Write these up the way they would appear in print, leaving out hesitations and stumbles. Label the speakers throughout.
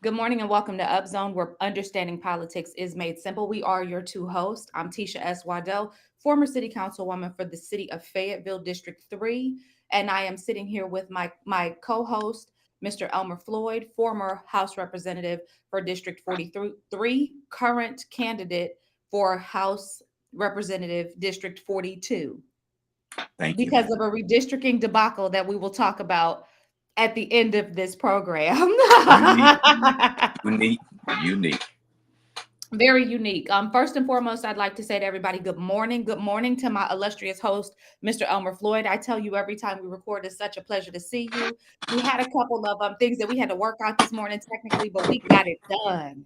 Speaker 1: Good morning and welcome to Upzone, where understanding politics is made simple. We are your two hosts. I'm Tisha S. Waddell, former city councilwoman for the city of Fayetteville, District 3. And I am sitting here with my co host, Mr. Elmer Floyd, former House Representative for District 43, current candidate for House Representative District 42,
Speaker 2: Thank you,
Speaker 1: because
Speaker 2: man.
Speaker 1: of a redistricting debacle that we will talk about at the end of this program.
Speaker 2: Unique, unique, unique.
Speaker 1: Very unique. First and foremost, I'd like to say to everybody, good morning. Good morning to my illustrious host, Mr. Elmer Floyd. I tell you every time we record, it's such a pleasure to see you. We had a couple of things that we had to work out this morning technically, but we got it done.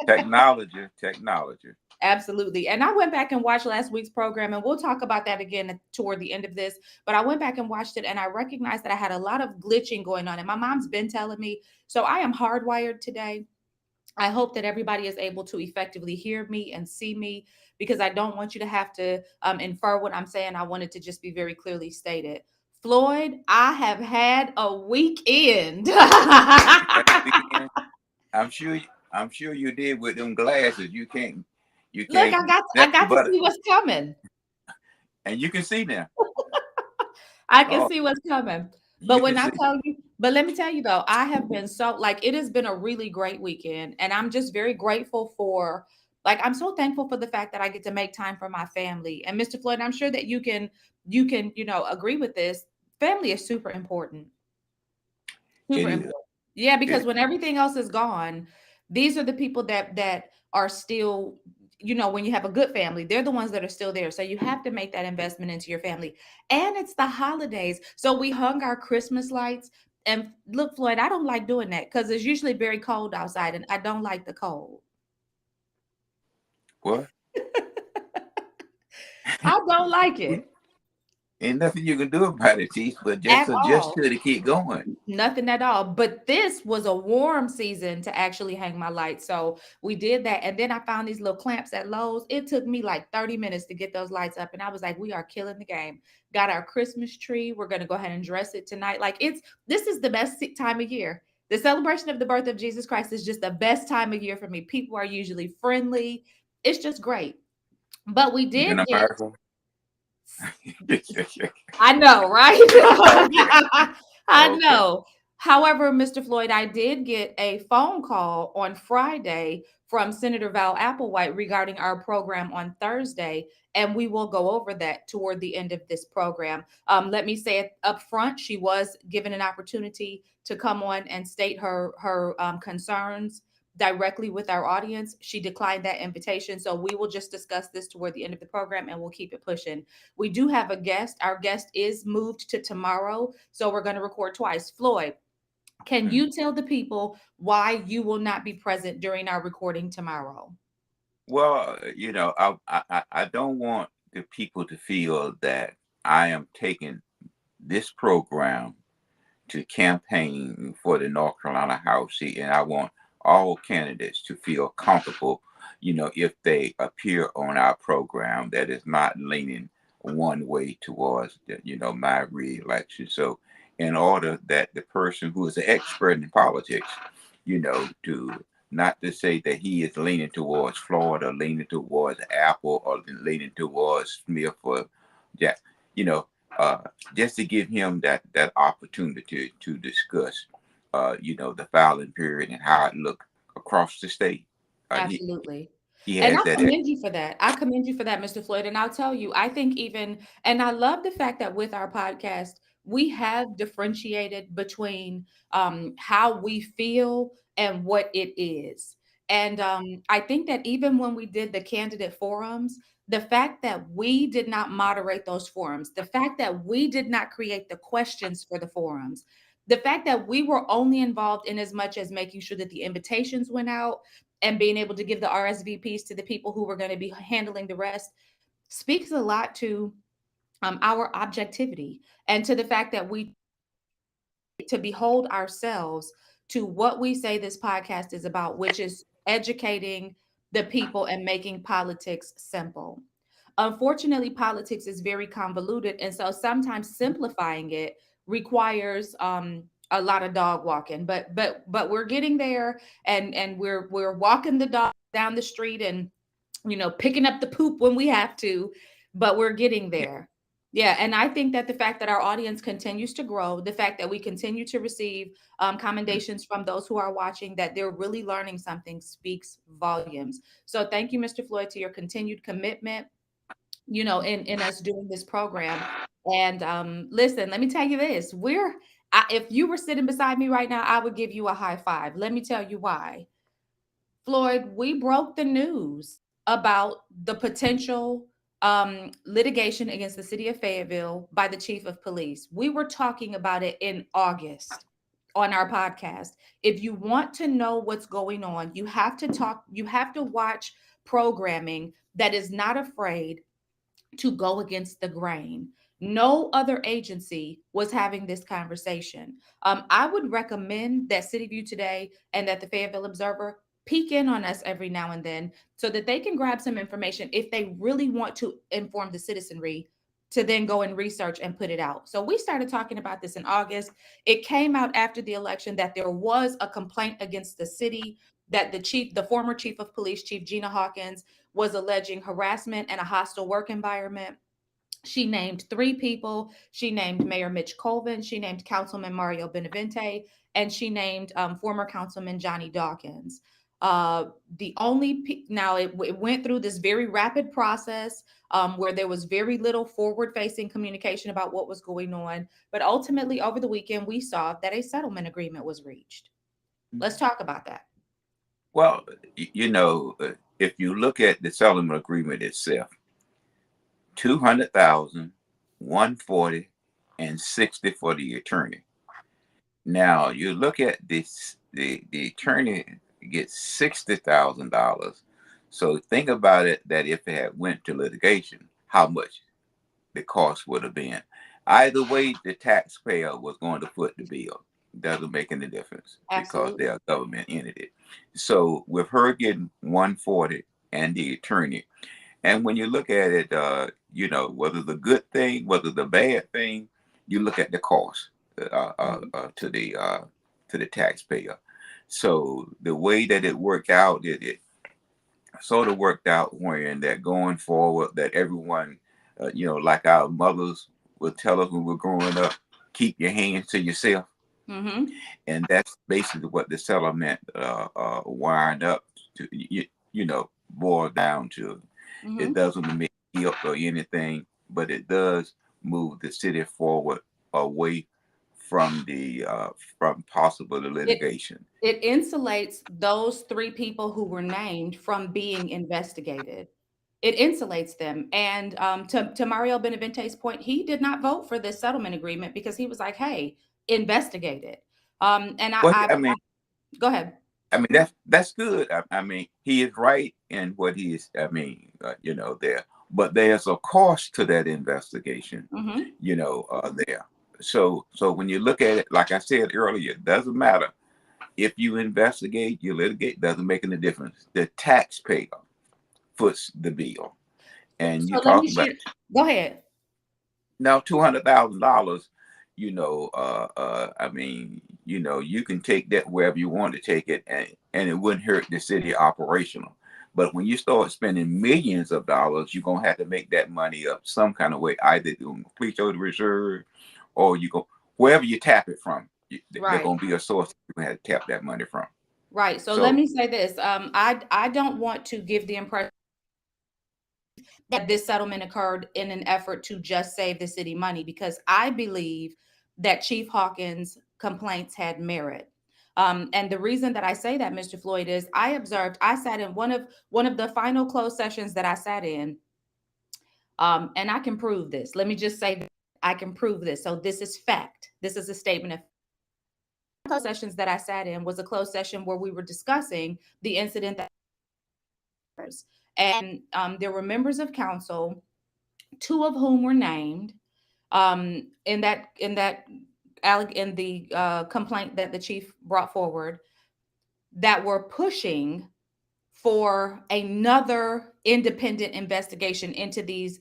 Speaker 2: Technology, technology.
Speaker 1: Absolutely. And I went back and watched last week's program, and we'll talk about that again toward the end of this. But I went back and watched it, and I recognized that I had a lot of glitching going on. And my mom's been telling me, so I am hardwired today. I hope that everybody is able to effectively hear me and see me, because I don't want you to have to infer what I'm saying. I want it to just be very clearly stated. Floyd, I have had a weekend.
Speaker 2: That weekend, I'm sure, I'm sure you did with them glasses. You
Speaker 1: Look,
Speaker 2: can't
Speaker 1: I
Speaker 2: nothing
Speaker 1: got to
Speaker 2: but,
Speaker 1: see what's coming.
Speaker 2: and you can see now.
Speaker 1: I can
Speaker 2: Oh,
Speaker 1: see what's coming.
Speaker 2: you
Speaker 1: But
Speaker 2: can
Speaker 1: when I
Speaker 2: see.
Speaker 1: tell you, but let me tell you though, I have been so like it has been a really great weekend. And I'm just very grateful for I'm so thankful for the fact that I get to make time for my family. And Mr. Floyd, I'm sure that you can agree with this. Family is super important. Super
Speaker 2: It is.
Speaker 1: important. Yeah,
Speaker 2: It
Speaker 1: because
Speaker 2: is.
Speaker 1: when everything else is gone, these are the people that are still, when you have a good family, they're the ones that are still there. So you have to make that investment into your family. And it's the holidays. So we hung our Christmas lights. And look, Floyd, I don't like doing that because it's usually very cold outside and I don't like the cold.
Speaker 2: What?
Speaker 1: I don't like it
Speaker 2: Ain't nothing you can do about it, Teach, but just
Speaker 1: at
Speaker 2: adjust
Speaker 1: all.
Speaker 2: to it to keep going.
Speaker 1: Nothing at all. But this was a warm season to actually hang my lights. So we did that. And then I found these little clamps at Lowe's. It took me like 30 minutes to get those lights up. And I was like, we are killing the game. Got our Christmas tree. We're going to go ahead and dress it tonight. This is the best time of year. The celebration of the birth of Jesus Christ is just the best time of year for me. People are usually friendly. It's just great. But we
Speaker 2: In
Speaker 1: did get,
Speaker 2: America.
Speaker 1: I know,
Speaker 2: Okay.
Speaker 1: right? I
Speaker 2: Okay.
Speaker 1: know. However, Mr. Floyd, I did get a phone call on Friday from Senator Val Applewhite regarding our program on Thursday, and we will go over that toward the end of this program. Let me say it up front: she was given an opportunity to come on and state her concerns directly with our audience. She declined that invitation, so we will just discuss this toward the end of the program, and we'll keep it pushing. We do have a guest. Our guest is moved to tomorrow, so we're going to record twice. Floyd, can
Speaker 2: Mm.
Speaker 1: you tell the people why you will not be present during our recording tomorrow?
Speaker 2: Well, I don't want the people to feel that I am taking this program to campaign for the North Carolina House seat, and I want all candidates to feel comfortable, if they appear on our program that is not leaning one way towards my reelection. So, in order that the person who is an expert in politics, to not to say that he is leaning towards Florida, leaning towards Apple, or leaning towards Smith, or yeah, you know, uh, just to give him that opportunity to discuss, the filing period and how it looked across the state. Uh, he
Speaker 1: Absolutely.
Speaker 2: he
Speaker 1: And
Speaker 2: has
Speaker 1: I
Speaker 2: that.
Speaker 1: commend you for that. I commend you for that, Mr. Floyd. And I'll tell you, I think and I love the fact that with our podcast, we have differentiated between how we feel and what it is. And I think that even when we did the candidate forums, the fact that we did not moderate those forums, the fact that we did not create the questions for the forums, the fact that we were only involved in as much as making sure that the invitations went out and being able to give the RSVPs to the people who were going to be handling the rest speaks a lot to our objectivity and to the fact that we to behold ourselves to what we say this podcast is about, which is educating the people and making politics simple. Unfortunately, politics is very convoluted. And so sometimes simplifying it requires a lot of dog walking, but we're getting there, and we're walking the dog down the street, and picking up the poop when we have to, but we're getting
Speaker 2: Yeah.
Speaker 1: there. Yeah, and I think that the fact that our audience continues to grow, the fact that we continue to receive commendations from those who are watching, that they're really learning something, speaks volumes. So thank you, Mr. Floyd, to your continued commitment, in us doing this program. And listen, let me tell you this: if you were sitting beside me right now, I would give you a high five. Let me tell you why. Floyd, we broke the news about the potential litigation against the city of Fayetteville by the chief of police. We were talking about it in August on our podcast. If you want to know what's going on, you have to watch programming that is not afraid to go against the grain. No other agency was having this conversation. I would recommend that City View Today and that the Fayetteville Observer peek in on us every now and then so that they can grab some information if they really want to inform the citizenry to then go and research and put it out. So we started talking about this in August. It came out after the election that there was a complaint against the city, that the former chief of police, Chief Gina Hawkins, was alleging harassment and a hostile work environment. She named three people. She named Mayor Mitch Colvin. She named Councilman Mario Benavente, and she named former Councilman Johnny Dawkins. The only now it went through this very rapid process where there was very little forward-facing communication about what was going on. But ultimately, over the weekend, we saw that a settlement agreement was reached. Let's talk about that.
Speaker 2: Well, if you look at the settlement agreement itself, 200,000, 140, and 60 for the attorney. Now you look at this, the attorney gets $60,000. So think about it, that if it had went to litigation, how much the cost would have been. Either way, the taxpayer was going to foot the bill. Doesn't make any difference because
Speaker 1: Absolutely.
Speaker 2: they're a government entity. So with her getting 140 and the attorney, and when you look at it, whether the good thing, whether the bad thing, you look at the cost
Speaker 1: Mhm.
Speaker 2: to the taxpayer. So the way that it worked out, it sort of worked out wherein that going forward, that everyone, like our mothers would tell us when we were growing up, keep your hands to yourself,
Speaker 1: Mhm.
Speaker 2: and that's basically what the settlement wind up to, boil down to. It
Speaker 1: Mhm.
Speaker 2: doesn't make guilt or anything, but it does move the city forward away from the from possible
Speaker 1: It
Speaker 2: litigation.
Speaker 1: it insulates those three people who were named from being investigated. It insulates them. And to Mario Benavente's point, he did not vote for this settlement agreement because he was like, "Hey, investigate it." And
Speaker 2: Well,
Speaker 1: I go ahead.
Speaker 2: I mean that's good. I mean, he is right in what he is. I mean, there, but there's a cost to that investigation.
Speaker 1: Hmm.
Speaker 2: There. So when you look at it, like I said earlier, it doesn't matter if you investigate, you litigate. Doesn't make any difference. The taxpayer foots the bill, and you
Speaker 1: So let me
Speaker 2: talk about
Speaker 1: share. Go ahead.
Speaker 2: now $200,000. I mean, you can take that wherever you want to take it, and it wouldn't hurt the city operational. But when you start spending millions of dollars, you're gonna have to make that money up some kind of way, either through complete the reserve, or you go wherever you tap it from. They're
Speaker 1: Right.
Speaker 2: gonna be a source you're gonna have to tap that money from.
Speaker 1: Right. So let
Speaker 2: So
Speaker 1: me say this. I don't want to give the impression that this settlement occurred in an effort to just save the city money, because I believe that Chief Hawkins' complaints had merit. And the reason that I say that, Mr. Floyd, is I sat in one of the final closed sessions that I sat in, and I can prove this. Let me just say that I can prove this. So this is fact. This is a statement of closed sessions that I sat in was a closed session where we were discussing the incident that, and there were members of council, two of whom were named in the complaint that the chief brought forward, that were pushing for another independent investigation into these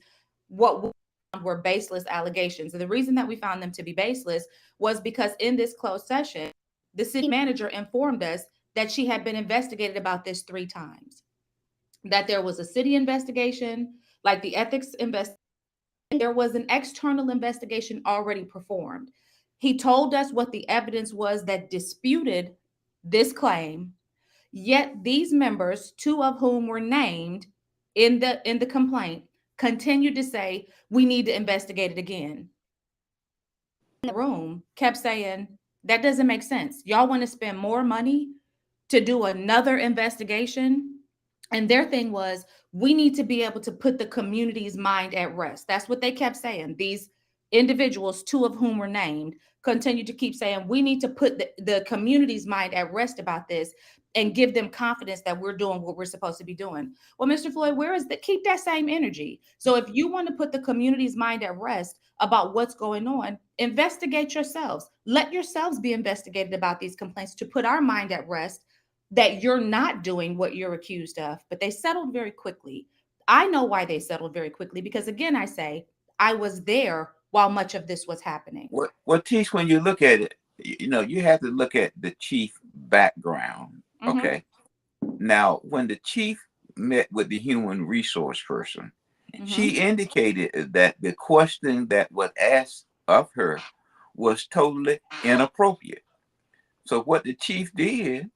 Speaker 1: what were baseless allegations. And the reason that we found them to be baseless was because in this closed session, the city manager informed us that she had been investigated about this 3 times, that there was a city investigation, like the ethics investigation, there was an external investigation already performed. He told us what the evidence was that disputed this claim, yet these members, 2 of whom were named in the complaint, continued to say we need to investigate it again. The room kept saying that doesn't make sense. Y'all want to spend more money to do another investigation? And their thing was, we need to be able to put the community's mind at rest. That's what they kept saying. These individuals, 2 of whom were named, continued to keep saying, we need to put the community's mind at rest about this and give them confidence that we're doing what we're supposed to be doing. Well, Mr. Floyd, where is that? Keep that same energy. So if you want to put the community's mind at rest about what's going on, investigate yourselves. Let yourselves be investigated about these complaints to put our mind at rest that you're not doing what you're accused of. But they settled very quickly. I know why they settled very quickly because, again, I say I was there while much of this was happening.
Speaker 2: What Teach, when you look at it, you have to look at the chief background.
Speaker 1: Mm-hmm.
Speaker 2: Okay. Now, when the chief met with the human resource person,
Speaker 1: Mm-hmm.
Speaker 2: she indicated that the question that was asked of her was totally inappropriate. So what the chief did,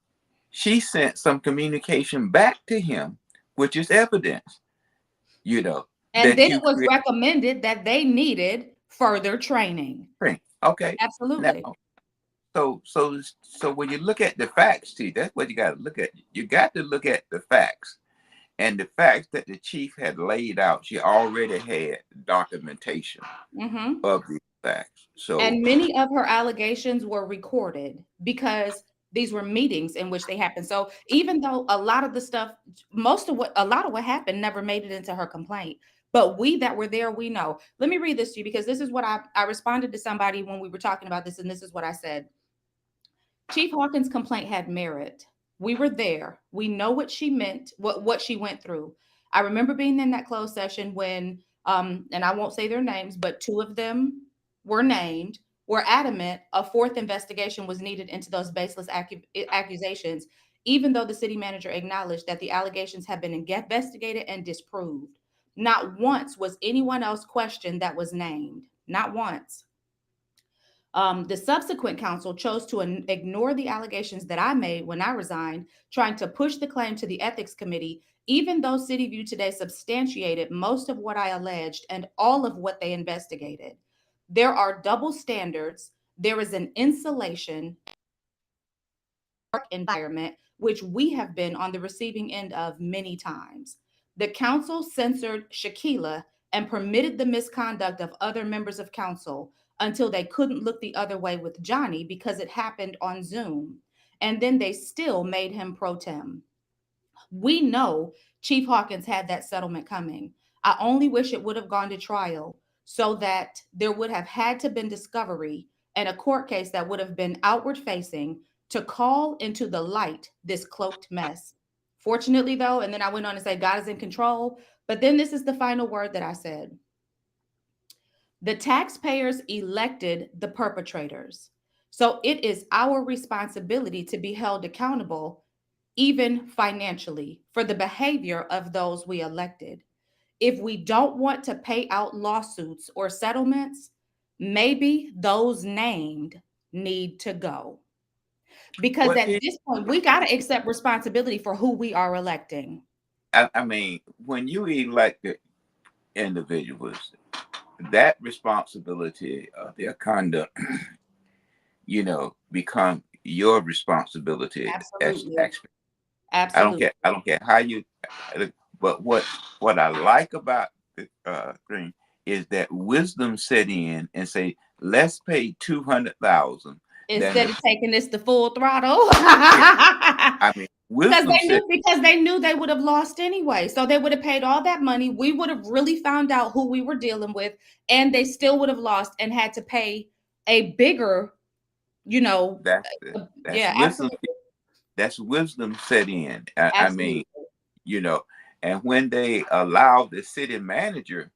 Speaker 2: she sent some communication back to him, which is evidence,
Speaker 1: And
Speaker 2: that
Speaker 1: then it
Speaker 2: you
Speaker 1: was
Speaker 2: create.
Speaker 1: recommended that they needed further training.
Speaker 2: Okay. Now,
Speaker 1: Absolutely.
Speaker 2: so when you look at the facts, see, that's what you got to look at. You got to look at the facts. And the facts that the chief had laid out, she already had documentation
Speaker 1: Mm-hmm.
Speaker 2: of these facts. So
Speaker 1: And many of her allegations were recorded because these were meetings in which they happened. So even though a lot of the stuff, a lot of what happened never made it into her complaint. But we that were there, we know. Let me read this to you because this is what I responded to somebody when we were talking about this, and this is what I said. Chief Hawkins' complaint had merit. We were there. We know what she meant, what she went through. I remember being in that closed session when, and I won't say their names, but 2 of them were named, were adamant a fourth investigation was needed into those baseless accusations, even though the city manager acknowledged that the allegations had been investigated and disproved. Not once was anyone else questioned that was named. Not once. The subsequent council chose to ignore the allegations that I made when I resigned, trying to push the claim to the ethics committee, even though City View today substantiated most of what I alleged and all of what they investigated. There are double standards. There is an insulation environment, which we have been on the receiving end of many times. The council censored Shakila and permitted the misconduct of other members of council until they couldn't look the other way with Johnny because it happened on Zoom. And then they still made him pro tem. We know Chief Hawkins had that settlement coming. I only wish it would have gone to trial so that there would have had to been discovery and a court case that would have been outward facing to call into the light this cloaked mess. Fortunately, though, and then I went on to say God is in control, but then this is the final word that I said. The taxpayers elected the perpetrators. So it is our responsibility to be held accountable, even financially, for the behavior of those we elected. If we don't want to pay out lawsuits or settlements, maybe those named need to go. Because
Speaker 2: what
Speaker 1: at
Speaker 2: did
Speaker 1: this point, we got to accept responsibility for who we are electing.
Speaker 2: I mean, when you elect the individuals, that responsibility of their conduct, become your responsibility as
Speaker 1: Absolutely.
Speaker 2: taxpayer. I don't
Speaker 1: Absolutely.
Speaker 2: care. I don't care how you. But what I like about the thing is that wisdom set in and say, let's pay 200,000. Then
Speaker 1: Instead of taking this to full throttle.
Speaker 2: I mean,
Speaker 1: Because
Speaker 2: wisdom said,
Speaker 1: they knew they would have lost anyway. So they would have paid all that money. We would have really found out who we were dealing with, and they still would have lost and had to pay a bigger, you know,
Speaker 2: that's that's
Speaker 1: yeah,
Speaker 2: wisdom.
Speaker 1: absolutely.
Speaker 2: That's wisdom set in. I mean,
Speaker 1: Absolutely.
Speaker 2: and when they allowed the city manager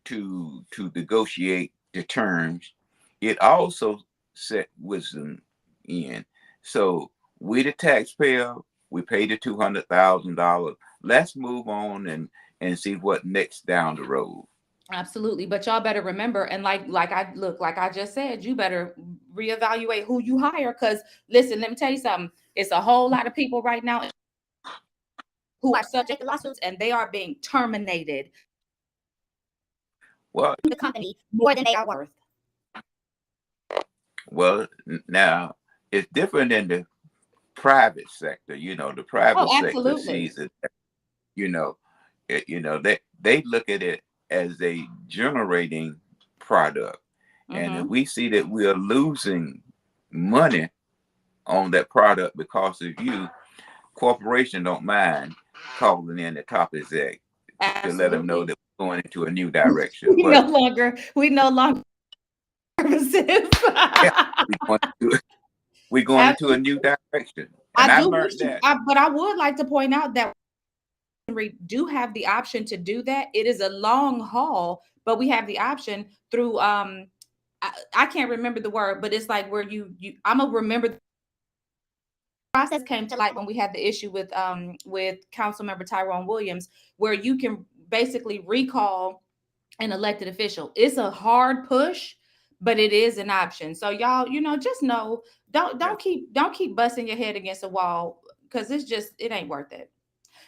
Speaker 2: to negotiate the terms, it also set wisdom in. So we the taxpayer, we paid the $200,000. Let's move on and see what next down the road.
Speaker 1: Absolutely. But y'all better remember, and like I just said, you better reevaluate who you hire. Cause listen, let me tell you something. It's a whole lot of people right now who are subject to lawsuits and they are being terminated.
Speaker 2: Well,
Speaker 1: The company more than they are worth.
Speaker 2: well, now it's different in the private sector. The
Speaker 1: Oh,
Speaker 2: private sector
Speaker 1: absolutely.
Speaker 2: sees it. You know, they look at it as a generating product, and if
Speaker 1: Mm-hmm.
Speaker 2: we see that we are losing money on that product because of you, corporation don't mind calling in the top exec to let them know
Speaker 1: Absolutely.
Speaker 2: that we're going into a new direction.
Speaker 1: We no
Speaker 2: But
Speaker 1: longer we no longer services.
Speaker 2: yeah, we going to, we're going into a new direction, and
Speaker 1: I
Speaker 2: I
Speaker 1: do wish
Speaker 2: learned
Speaker 1: to,
Speaker 2: that.
Speaker 1: but I would like to point out that we do have the option to do that. It is a long haul, but we have the option through I can't remember the word, but it's like where you I'm gonna remember the process came to light when we had the issue with council member Tyrone Williams, where you can basically recall an elected official. It's a hard push, but it is an option. So y'all, just know,
Speaker 2: Yeah.
Speaker 1: don't keep busting your head against a wall because it ain't worth it.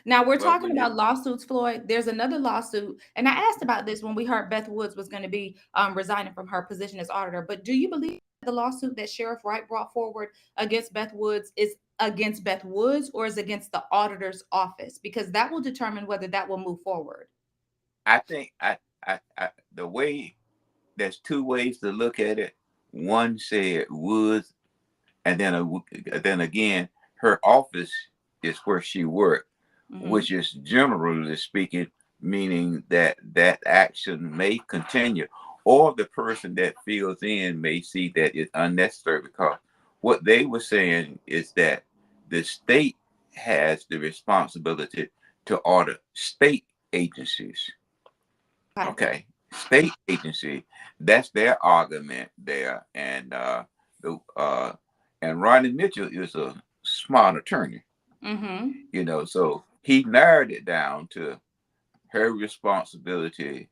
Speaker 1: Now we're
Speaker 2: Well,
Speaker 1: talking
Speaker 2: when it,
Speaker 1: about lawsuits, Floyd. There's another lawsuit, and I asked about this when we heard Beth Woods was going to be resigning from her position as auditor. But do you believe the lawsuit that Sheriff Wright brought forward against Beth Woods is against Beth Woods or is against the auditor's office? Because that will determine whether that will move forward.
Speaker 2: I think the way there's two ways to look at it. One said Woods, and then again, her office is where she worked,
Speaker 1: Mm-hmm.
Speaker 2: which is generally speaking, meaning that that action may continue, or the person that fills in may see that it's unnecessary because what they were saying is that the state has the responsibility to audit state agencies.
Speaker 1: Okay.
Speaker 2: Okay, state agency. That's their argument there, the and Ronnie Mitchell is a smart attorney,
Speaker 1: Mm-hmm.
Speaker 2: so he narrowed it down to her responsibility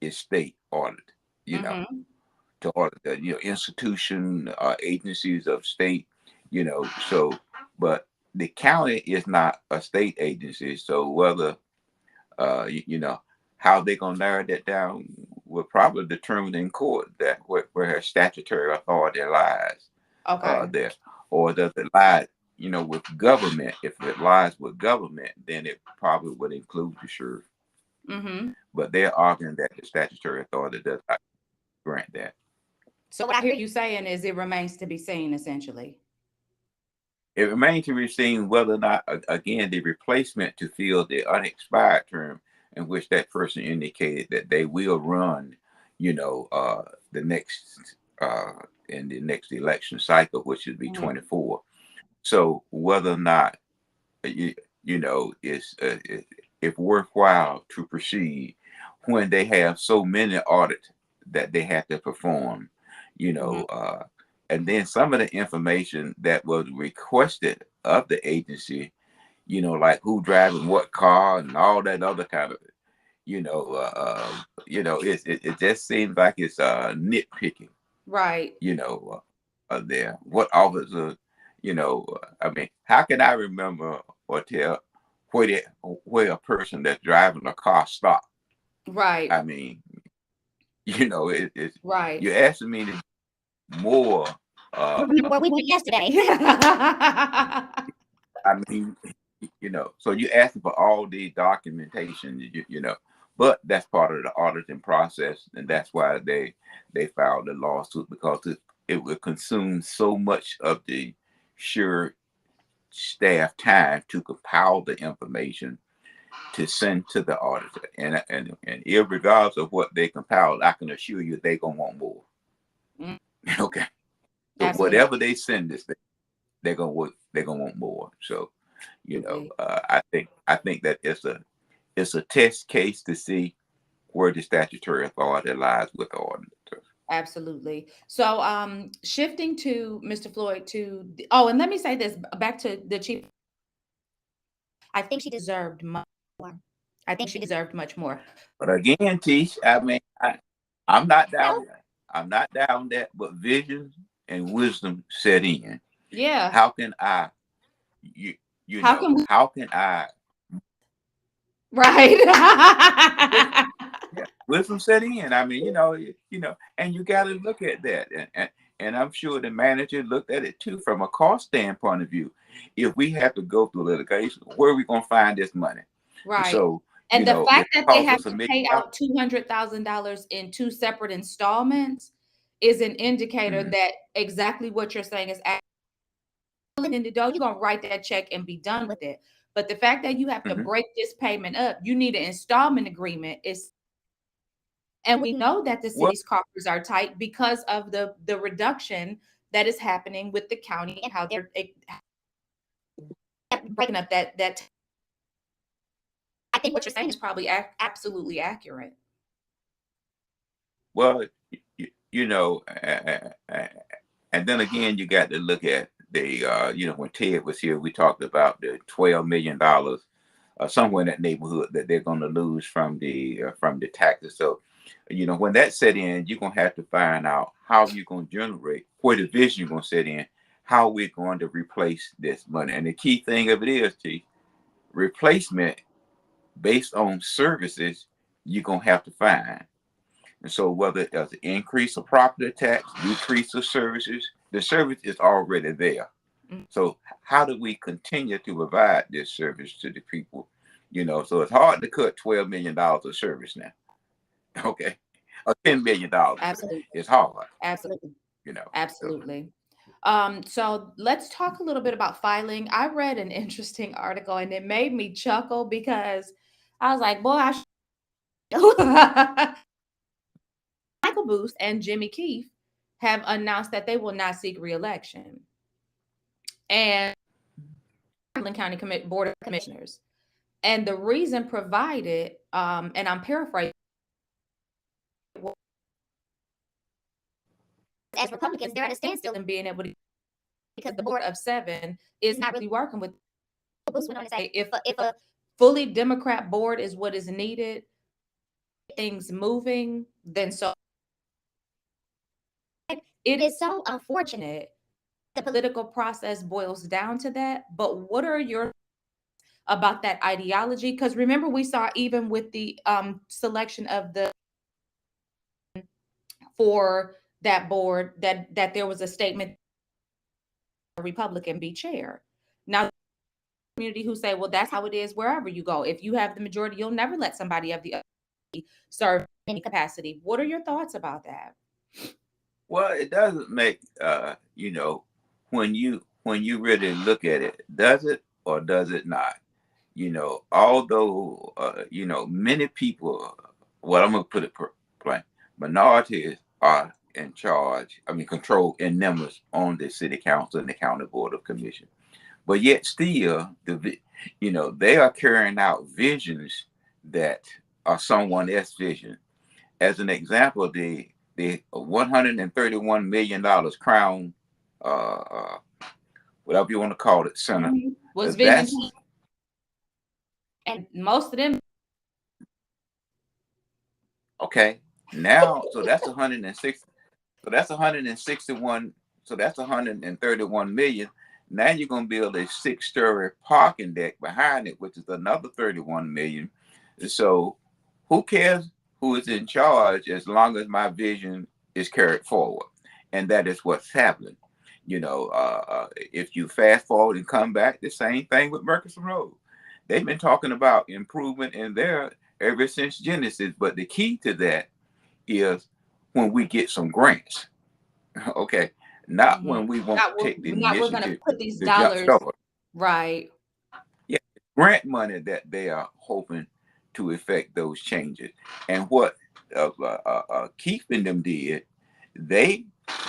Speaker 2: is state audit, you know,
Speaker 1: Mm-hmm.
Speaker 2: to audit the institution agencies of state, so but the county is not a state agency, so whether how they gonna narrow that down will probably determine in court that where her statutory authority lies
Speaker 1: Okay.
Speaker 2: there, or does it lie, with government? If it lies with government, then it probably would include the sheriff.
Speaker 1: Mm-hmm.
Speaker 2: But they're arguing that the statutory authority does not grant that.
Speaker 1: So what I hear you saying is it remains to be seen, essentially.
Speaker 2: It remains to be seen whether or not, again, the replacement to fill the unexpired term in which that person indicated that they will run, the next in the next election cycle, which would be
Speaker 1: Mm-hmm.
Speaker 2: 24. So whether or not you, it's if worthwhile to proceed when they have so many audits that they have to perform, you
Speaker 1: Mm-hmm.
Speaker 2: know, uh, and then some of the information that was requested of the agency, like who driving what car and all that other kind of, it just seems like it's nitpicking,
Speaker 1: Right.
Speaker 2: there. What officer, I mean, how can I remember or tell where a person that's driving a car stopped?
Speaker 1: Right.
Speaker 2: I mean, it's
Speaker 1: Right.
Speaker 2: you're asking me to more.
Speaker 1: Remember where we went yesterday.
Speaker 2: I mean, so you're asking for all the documentation, but that's part of the auditing process, and that's why they filed the lawsuit because it would consume so much of the sure staff time to compile the information to send to the auditor, and regardless of what they compiled, I can assure you they're gonna want more.
Speaker 1: Mm,
Speaker 2: Okay, so whatever
Speaker 1: absolutely.
Speaker 2: they send us, they're gonna want more. So
Speaker 1: Absolutely.
Speaker 2: I think that it's a test case to see where the statutory authority lies with the auditor.
Speaker 1: Absolutely. So, shifting to Mr. Floyd oh, and let me say this back to the chief. I think she deserved much more. I think she deserved much more.
Speaker 2: But again, Teach, I mean, I'm not down there. I'm not down that, but vision and wisdom set in.
Speaker 1: Yeah.
Speaker 2: How can I, you,
Speaker 1: How can we?
Speaker 2: how can I,
Speaker 1: Right.
Speaker 2: yeah, wisdom set in. I mean, and you got to look at that. And I'm sure the manager looked at it too from a cost standpoint of view. If we have to go through litigation, where are we going to find this money?
Speaker 1: Right.
Speaker 2: So,
Speaker 1: And the
Speaker 2: if
Speaker 1: fact
Speaker 2: it
Speaker 1: that they
Speaker 2: costs
Speaker 1: have
Speaker 2: us a
Speaker 1: to
Speaker 2: million
Speaker 1: pay
Speaker 2: dollars,
Speaker 1: out $200,000 in two separate installments is an indicator
Speaker 2: mhm.
Speaker 1: that exactly what you're saying is in the dough. You're gonna write that check and be done with it. But the fact that you have to
Speaker 2: Mhm.
Speaker 1: break this payment up, you need an installment agreement. And we know that the
Speaker 2: Well,
Speaker 1: city's coffers are tight because of the reduction that is happening with the county and how they're breaking up that. I think what you're saying is probably absolutely accurate.
Speaker 2: well, you know, and then again, you got to look at the, when Ted was here, we talked about the $12 million, somewhere in that neighborhood that they're going to lose from the taxes. So, when that set in, you're gonna have to find out how you're going to generate, where the vision you're going to set in, how we're going to replace this money. And the key thing of it is, T, replacement based on services you're gonna have to find. And so whether it's an increase of property tax, decrease of services, the service is already there.
Speaker 1: Mm.
Speaker 2: So how do we continue to provide this service to the people? So it's hard to cut $12 million of service now. Okay. Or $10 million.
Speaker 1: Absolutely.
Speaker 2: It's hard,
Speaker 1: Absolutely.
Speaker 2: you know. So
Speaker 1: Absolutely. So let's talk a little bit about filing. I read an interesting article and it made me chuckle because I was like, boy, I Michael Booth and Jimmy Keefe have announced that they will not seek reelection. And Cumberland County Board of Commissioners. And the reason provided, and I'm paraphrasing, as Republicans, they're at a standstill in being able to, because the board of seven is not really working with. If a fully Democrat board is what is needed, things moving, then so it is so unfortunate. The political process boils down to that. But what are your about that ideology? Because remember, we saw even with the selection of the for that board that there was a statement a Republican be chair. Now, community who say, well, that's how it is wherever you go. If you have the majority, you'll never let somebody of the other serve in any capacity. What are your thoughts about that?
Speaker 2: well, it doesn't make when you really look at it, does it or does it not? Although many people, well, I'm gonna put it plain, minorities are in charge. I mean, control in numbers on the city council and the county board of commission. But yet, still, they are carrying out visions that are someone else's vision. As an example, the $131 million crown, uh, whatever you want to call it, center.
Speaker 1: Was Vision
Speaker 2: That's
Speaker 1: and most of them.
Speaker 2: okay. Now, so that's 160. So that's 161. So that's 131 million. Now you're gonna build a six-story parking deck behind it, which is another 31 million. So who cares who is in charge as long as my vision is carried forward? And that is what's happening. If you fast forward and come back, the same thing with Murchison Road. They've been talking about improvement in there ever since Genesis, but the key to that is when we get some grants. Okay, not
Speaker 1: Mhm.
Speaker 2: when we won't
Speaker 1: Not
Speaker 2: take the
Speaker 1: we're going to
Speaker 2: initiative
Speaker 1: put these
Speaker 2: to jump
Speaker 1: dollars
Speaker 2: start.
Speaker 1: right.
Speaker 2: Yeah, grant money that they are hoping to effect those changes. And what keeping them did, they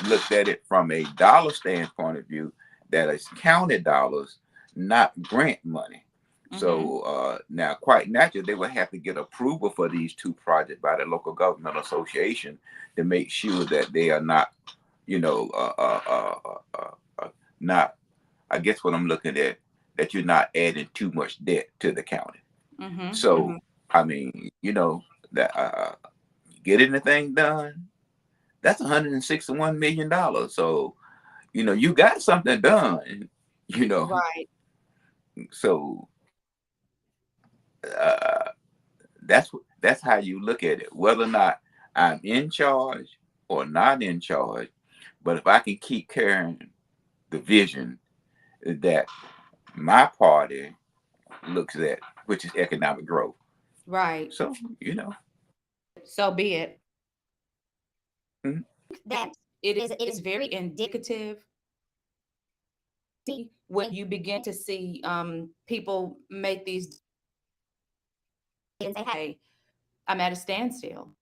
Speaker 2: looked at it from a dollar standpoint of view, that is county dollars, not grant money.
Speaker 1: Mm-hmm.
Speaker 2: So now, quite naturally, they would have to get approval for these two projects by the local government association to make sure that they are not, you know, not. I guess what I'm looking at, that you're not adding too much debt to the county.
Speaker 1: Mm-hmm.
Speaker 2: So, I mean, that get anything done, that's $161 million. So, you got something done. You know,
Speaker 1: Right.
Speaker 2: so uh, that's how you look at it. Whether or not I'm in charge or not in charge, but if I can keep carrying the vision that my party looks at, which is economic growth.
Speaker 1: Right.
Speaker 2: So,
Speaker 1: So be it.
Speaker 2: mm,
Speaker 1: That it is very indicative when you begin to see people make these and say, "Hey, I'm at a standstill."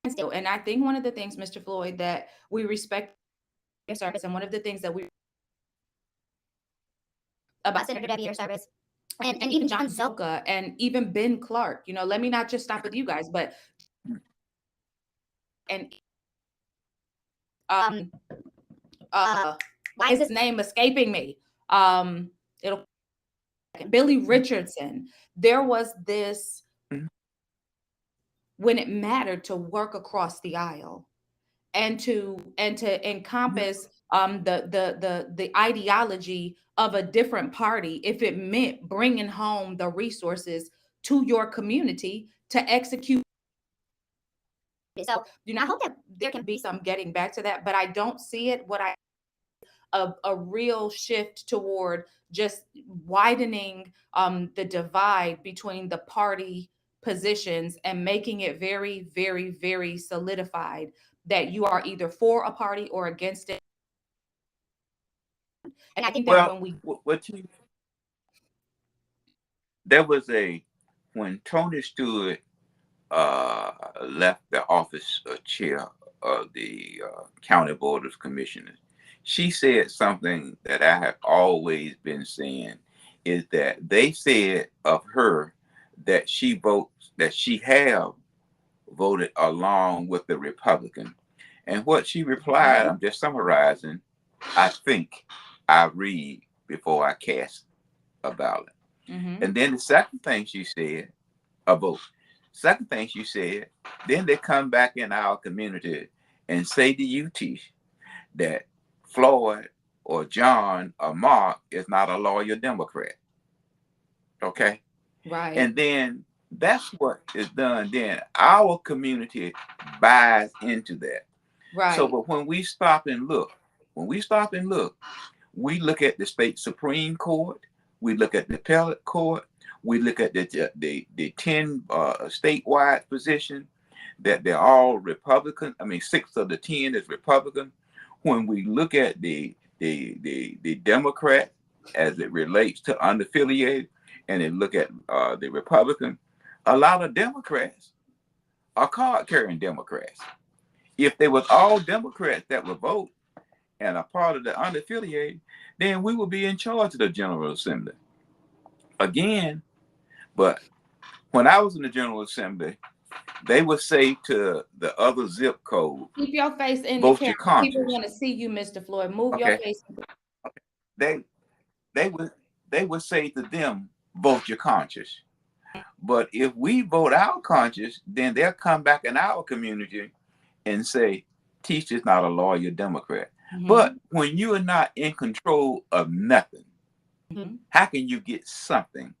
Speaker 1: And I think one of the things, Mr. Floyd, that we respect your service, and one of the things that we about Senator Debbie, your service, and even John Zoka and even Ben Clark, let me not just stop with you guys, but and um why is his name escaping me? It'll Billy Richardson. There was this
Speaker 2: mm,
Speaker 1: when it mattered to work across the aisle and to
Speaker 2: mm,
Speaker 1: encompass the ideology of a different party if it meant bringing home the resources to your community to execute. So I hope that there can be some getting back to that, but I don't see it. What I a real shift toward just widening the divide between the party positions and making it very, very, very solidified that you are either for a party or against it. And I think that
Speaker 2: well,
Speaker 1: when we
Speaker 2: what you there was a when Tony Stewart left the office chair of the county board of commissioners, she said something that I have always been saying, is that they said of her that she have voted along with the Republican. And what she replied, I'm just summarizing, I think I read before I cast a ballot.
Speaker 1: mm-hmm,
Speaker 2: And then the second thing she said, a vote. Second thing she said, then they come back in our community and say to you, Tish, that Floyd or John or Mark is not a loyal Democrat. Okay?
Speaker 1: right,
Speaker 2: And then that's what is done. Then our community buys into that. So,
Speaker 1: right,
Speaker 2: but when we stop and look, we look at the state Supreme Court, we look at the appellate court, we look at the 10 statewide position that they're all Republican. I mean, 6 of the 10 is Republican. When we look at the Democrat as it relates to unaffiliated, and then look at the Republican, a lot of Democrats are card carrying Democrats. If they was all Democrats that would vote and a part of the unaffiliated, then we would be in charge of the General Assembly again. But when I was in the General Assembly, they would say to the other zip code,
Speaker 1: keep your face in the
Speaker 2: vote
Speaker 1: camera.
Speaker 2: your
Speaker 1: People
Speaker 2: conscience.
Speaker 1: want to see you, Mr. Floyd. Move your
Speaker 2: Okay.
Speaker 1: face.
Speaker 2: They they would they would say to them, vote your conscience. But if we vote our conscience, then they'll come back in our community and say, teacher's not a loyal Democrat. But
Speaker 1: Mm-hmm,
Speaker 2: when you are not in control of nothing,
Speaker 1: mm-hmm,
Speaker 2: how can you get something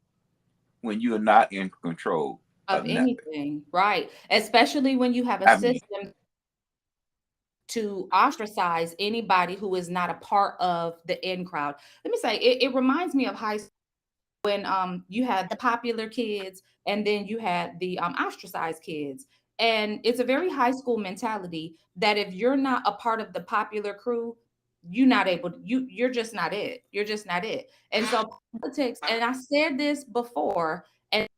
Speaker 2: when you are not in control
Speaker 1: of
Speaker 2: of nothing?
Speaker 1: anything, right? Especially when you have a
Speaker 2: I mean,
Speaker 1: system to ostracize anybody who is not a part of the in crowd. Let me say, it reminds me of high school when you had the popular kids and then you had the ostracized kids. And it's a very high school mentality that if you're not a part of the popular crew, you're not able to, you're just not it. You're just not it. And so politics, and I said this before, and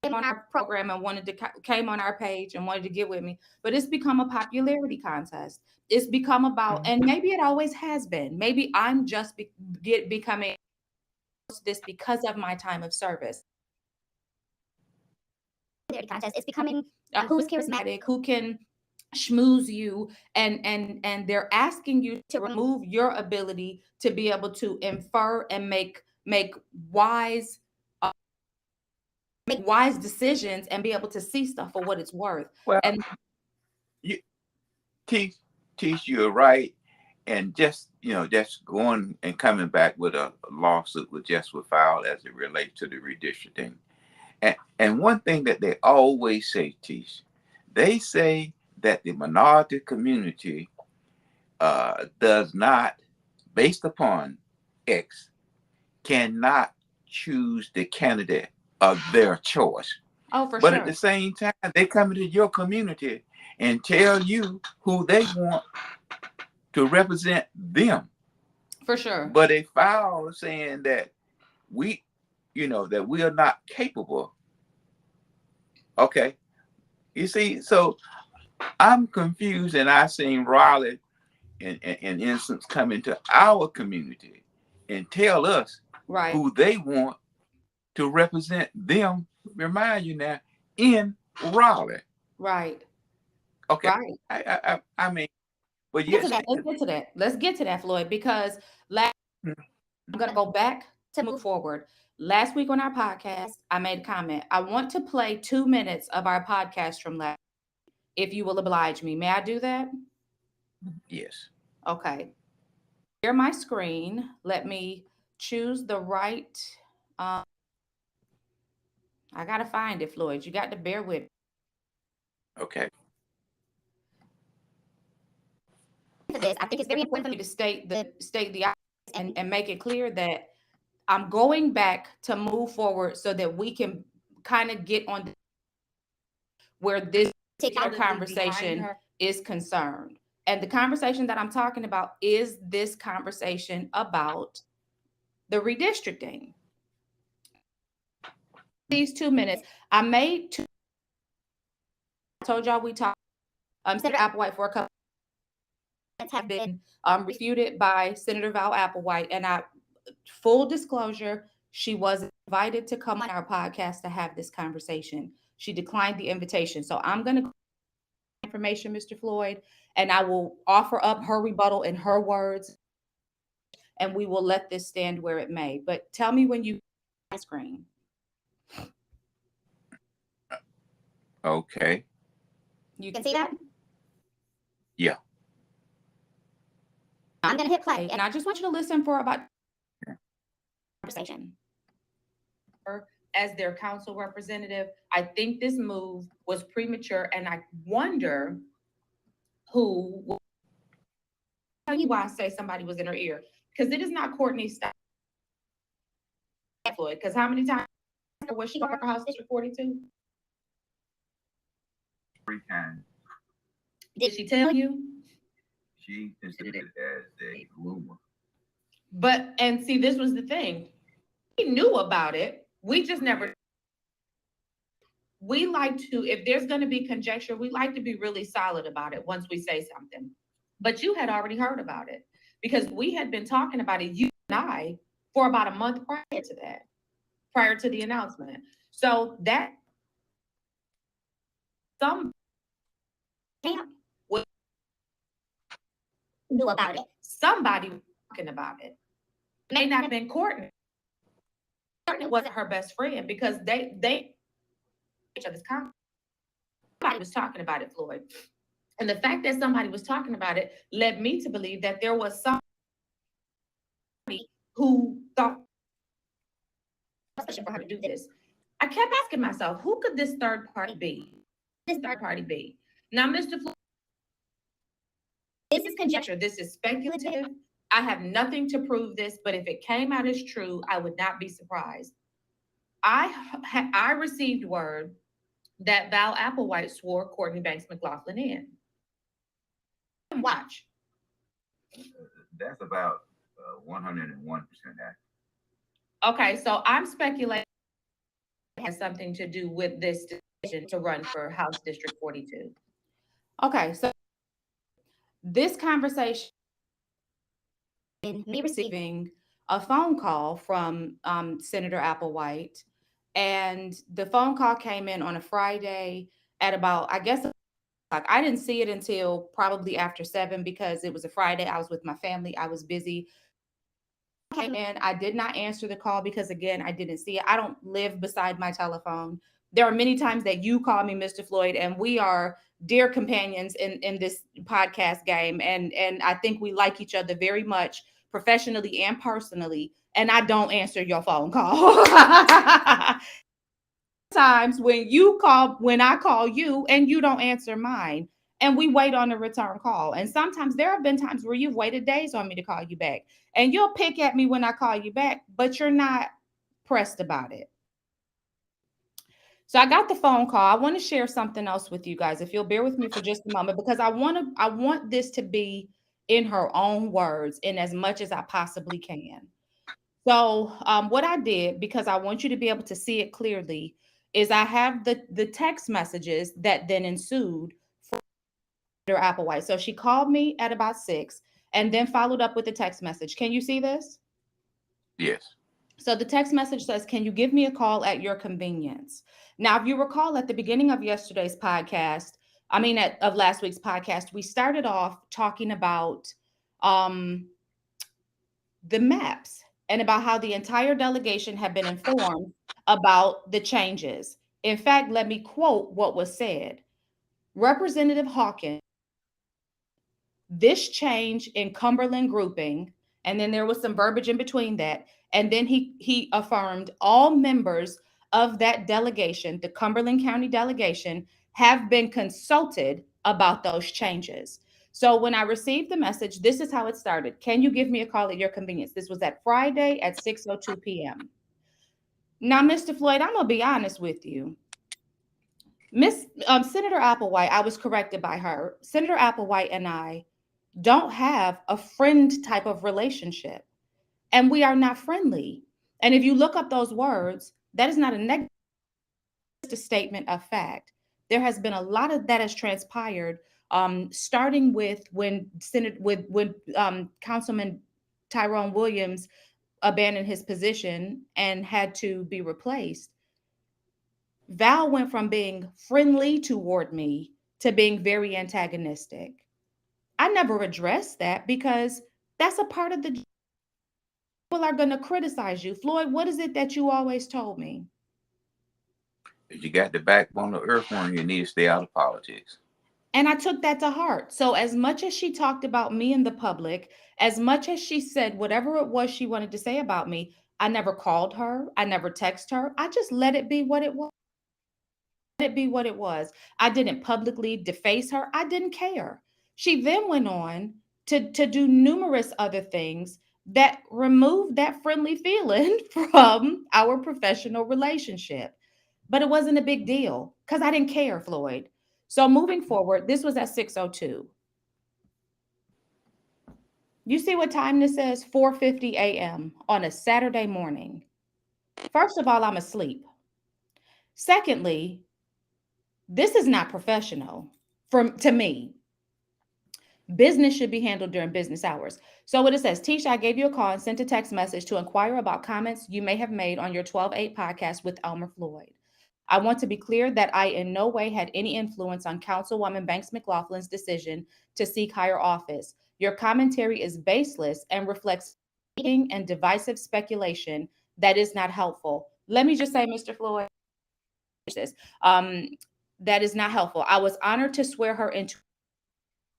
Speaker 1: came on our program and came on our page and wanted to get with me, but it's become a popularity contest. It's become about,
Speaker 2: mhm.
Speaker 1: and maybe it always has been. Maybe I'm just becoming this because of my time of service.
Speaker 3: Contest. It's becoming
Speaker 1: Who's charismatic, who can schmooze you, and they're asking you to remove your ability to be able to infer and make wise wise decisions and be able to see stuff for what it's worth.
Speaker 2: Well,
Speaker 1: And
Speaker 2: you teach you're right, and just going and coming back with a lawsuit with just with file as it relates to the redistricting. And one thing that they always say, Tish, they say that the minority community does not, based upon X, cannot choose the candidate of their choice.
Speaker 1: oh, for
Speaker 2: But at
Speaker 1: sure.
Speaker 2: the same time, they come into your community and tell you who they want to represent them.
Speaker 1: For sure.
Speaker 2: But they file saying that that we are not capable. Okay. You see, so I'm confused, and I seen Raleigh in instance come into our community and tell us
Speaker 1: Right.
Speaker 2: who they want to represent them. Remind you now in Raleigh.
Speaker 1: Right.
Speaker 2: Okay.
Speaker 1: Right.
Speaker 2: I mean, but
Speaker 1: Get to
Speaker 2: yes.
Speaker 1: that. Let's get to that. Let's get to that, Floyd, because I'm going to go back to move forward. Last week on our podcast, I made a comment. I want to play 2 minutes of our podcast from last, if you will oblige me. May I do that?
Speaker 2: Yes.
Speaker 1: Okay. Share my screen. Let me choose the right. I got to find it, Floyd. You got to bear with me.
Speaker 2: Okay.
Speaker 3: this. I think it's very important for me
Speaker 1: To state the and make it clear that I'm going back to move forward so that we can kind of get on where this conversation is concerned. And the conversation that I'm talking about is this conversation about the redistricting. These 2 minutes, I made two. I told y'all we talked Senator Applewhite for a couple have been refuted by Senator Val Applewhite. And full disclosure, she was invited to come on our podcast to have this conversation. She declined the invitation. So I'm going to information, Mr. Floyd, and I will offer up her rebuttal in her words, and we will let this stand where it may. But tell me when you screen.
Speaker 2: Okay.
Speaker 3: You can see that?
Speaker 2: Yeah.
Speaker 3: I'm going to hit play.
Speaker 1: And I just want you to listen for about
Speaker 3: conversation.
Speaker 1: As their council representative, I think this move was premature, and I wonder who will tell you why I say somebody was in her ear, because it is not Courtney Stein. Because how many times was she on her House District 42?
Speaker 2: 3 times.
Speaker 1: Did she tell you?
Speaker 2: She considered it as a rumor.
Speaker 1: But, and see, this was the thing. We knew about it. We just never. We like to, if there's going to be conjecture, we like to be really solid about it once we say something. But you had already heard about it because we had been talking about it, you and I, for about a month prior to that, prior to the announcement. So that some
Speaker 3: knew about it.
Speaker 1: Somebody was talking about it. It may not have been Courtney. Courtney wasn't her best friend because they each other's comments. Somebody was talking about it, Floyd. And the fact that somebody was talking about it led me to believe that there was somebody who thought for her to do this. I kept asking myself, who could this third party be? Now, Mr. Floyd, this is conjecture. This is speculative. I have nothing to prove this, but if it came out as true, I would not be surprised. I received word that Val Applewhite swore Courtney Banks McLaughlin in. Watch.
Speaker 2: That's about 101% accurate.
Speaker 1: Okay, so I'm speculating it has something to do with this decision to run for House District 42. Okay, so this conversation, me receiving a phone call from Senator Applewhite. And the phone call came in on a Friday at about, I guess, like I didn't see it until probably after 7 because it was a Friday. I was with my family. I was busy. Came in. I did not answer the call because again, I didn't see it. I don't live beside my telephone. There are many times that you call me Mr. Floyd, and we are dear companions in this podcast game. And I think we like each other very much professionally and personally. And I don't answer your phone call. Times when I call you and you don't answer mine and we wait on a return call. And sometimes there have been times where you've waited days on me to call you back and you'll pick at me when I call you back, but you're not pressed about it. So I got the phone call. I want to share something else with you guys. If you'll bear with me for just a moment, because I want this to be in her own words in as much as I possibly can. So, what I did, because I want you to be able to see it clearly, is I have the text messages that then ensued from Senator Applewhite. So she called me at about 6 and then followed up with a text message. Can you see this?
Speaker 2: Yes.
Speaker 1: So the text message says, "Can you give me a call at your convenience?" Now, if you recall at the beginning of yesterday's podcast, of last week's podcast, we started off talking about um, the maps and about how the entire delegation had been informed about the changes. In fact, let me quote what was said. Representative Hawkins, this change in Cumberland grouping, and then there was some verbiage in between that, and then he affirmed all members of that delegation, the Cumberland County delegation, have been consulted about those changes. So when I received the message, this is how it started. Can you give me a call at your convenience? This was at Friday at 6:02 p.m. Now, Mr. Floyd, I'm gonna be honest with you. Miss Senator Applewhite, I was corrected by her. Senator Applewhite and I don't have a friend type of relationship, and we are not friendly. And if you look up those words, that is not a negative, a statement of fact. There has been a lot of that has transpired, starting with when Councilman Tyrone Williams abandoned his position and had to be replaced. Val went from being friendly toward me to being very antagonistic. I never addressed that because that's a part of the people are going to criticize you. Floyd, what is it that you always told me?
Speaker 2: If you got the backbone of earthworm, you need to stay out of politics.
Speaker 1: And I took that to heart. So, as much as she talked about me in the public, as much as she said whatever it was she wanted to say about me, I never called her. I never texted her. I just let it be what it was. Let it be what it was. I didn't publicly deface her. I didn't care. She then went on to do numerous other things that removed that friendly feeling from our professional relationship. But it wasn't a big deal because I didn't care, Floyd. So moving forward, this was at 6:02. You see what time this is? 4:50 a.m. on a Saturday morning. First of all, I'm asleep. Secondly, this is not professional to me. Business should be handled during business hours. So what it says, Tisha, I gave you a call and sent a text message to inquire about comments you may have made on your 12/8 podcast with Elmer Floyd. I want to be clear that I in no way had any influence on Councilwoman Banks McLaughlin's decision to seek higher office. Your commentary is baseless and reflects and divisive speculation that is not helpful. Let me just say, Mr. Floyd, this that is not helpful. I was honored to swear her into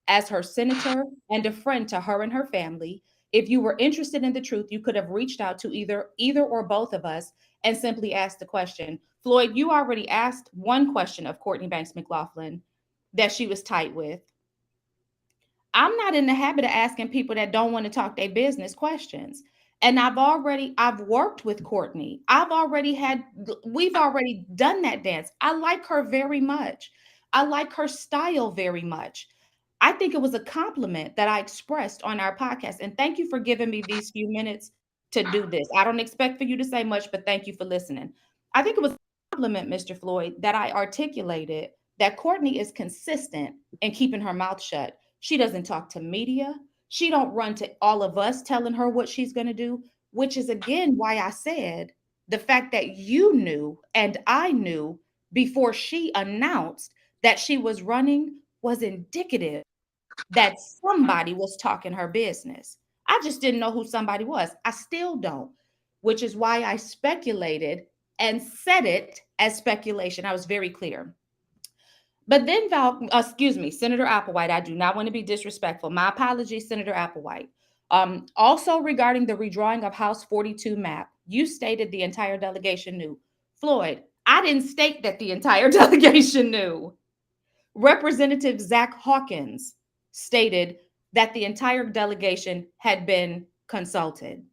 Speaker 1: as her senator and a friend to her and her family. If you were interested in the truth, you could have reached out to either or both of us and simply asked the question. Floyd, you already asked one question of Courtney Banks McLaughlin that she was tight with. I'm not in the habit of asking people that don't want to talk their business questions. And I've worked with Courtney. We've already done that dance. I like her very much. I like her style very much. I think it was a compliment that I expressed on our podcast. And thank you for giving me these few minutes to do this. I don't expect for you to say much, but thank you for listening. I think it was a compliment, Mr. Floyd, that I articulated that Courtney is consistent in keeping her mouth shut. She doesn't talk to media. She don't run to all of us telling her what she's going to do. which is again why I said the fact that you knew and I knew before she announced that she was running was indicative that somebody was talking her business. I just didn't know who somebody was. I still don't, which is why I speculated and said it as speculation. I was very clear. But then excuse me, Senator Applewhite, I do not want to be disrespectful. My apologies, Senator Applewhite. Also regarding the redrawing of House 42 map, you stated the entire delegation knew. Floyd, I didn't state that the entire delegation knew. Representative Zach Hawkins stated that the entire delegation had been consulted.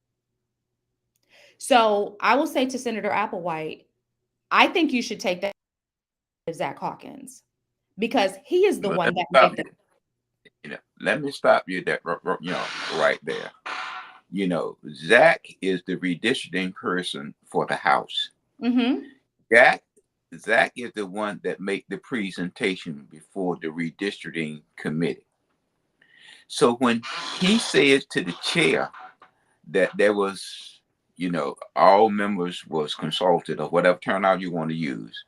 Speaker 1: So I will say to Senator Applewhite, I think you should take that to Zach Hawkins because he is the
Speaker 2: Well,
Speaker 1: one
Speaker 2: let me
Speaker 1: that
Speaker 2: stop
Speaker 1: made the.
Speaker 2: you. Let me stop you that right there. Zach is the redistricting person for the House.
Speaker 1: Mm-hmm.
Speaker 2: Zach, Zach is the one that make the presentation before the redistricting committee. So when he says to the chair that there was, all members was consulted or whatever turnout you want to use,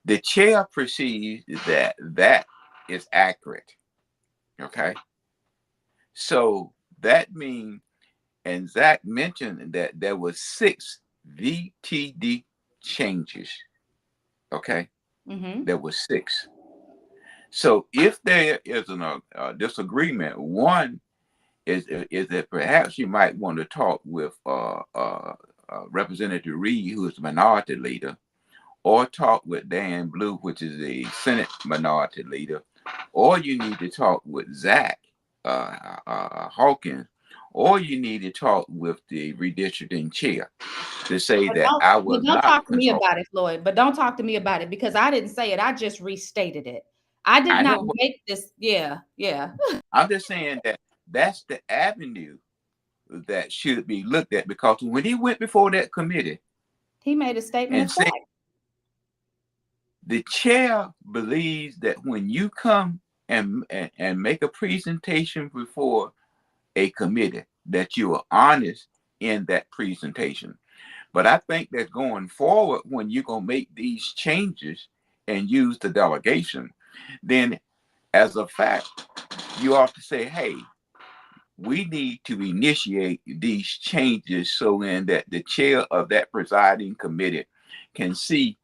Speaker 2: the chair perceives that that is accurate. Okay. So that means, and Zach mentioned that there was 6 VTD changes. Okay.
Speaker 1: Mm-hmm.
Speaker 2: There was 6. So if there is a disagreement, one is that perhaps you might want to talk with Representative Reed, who is the minority leader, or talk with Dan Blue, which is the Senate minority leader, or you need to talk with Zach Hawkins, or you need to talk with the redistricting chair to say that I
Speaker 1: But
Speaker 2: was
Speaker 1: don't
Speaker 2: not
Speaker 1: talk to me
Speaker 2: consulted.
Speaker 1: about it, Floyd. But don't talk to me about it because I didn't say it. I just restated it. I did
Speaker 2: I
Speaker 1: not
Speaker 2: know what
Speaker 1: make this. Yeah, yeah.
Speaker 2: I'm just saying that that's the avenue that should be looked at, because when he went before that committee
Speaker 1: He made a statement
Speaker 2: and
Speaker 1: of
Speaker 2: said
Speaker 1: fact.
Speaker 2: the chair believes that when you come and make a presentation before a committee, that you are honest in that presentation. But I think that going forward, when you're going to make these changes and use the delegation, then as a fact, you ought to say, hey, we need to initiate these changes so in that the chair of that presiding committee can see,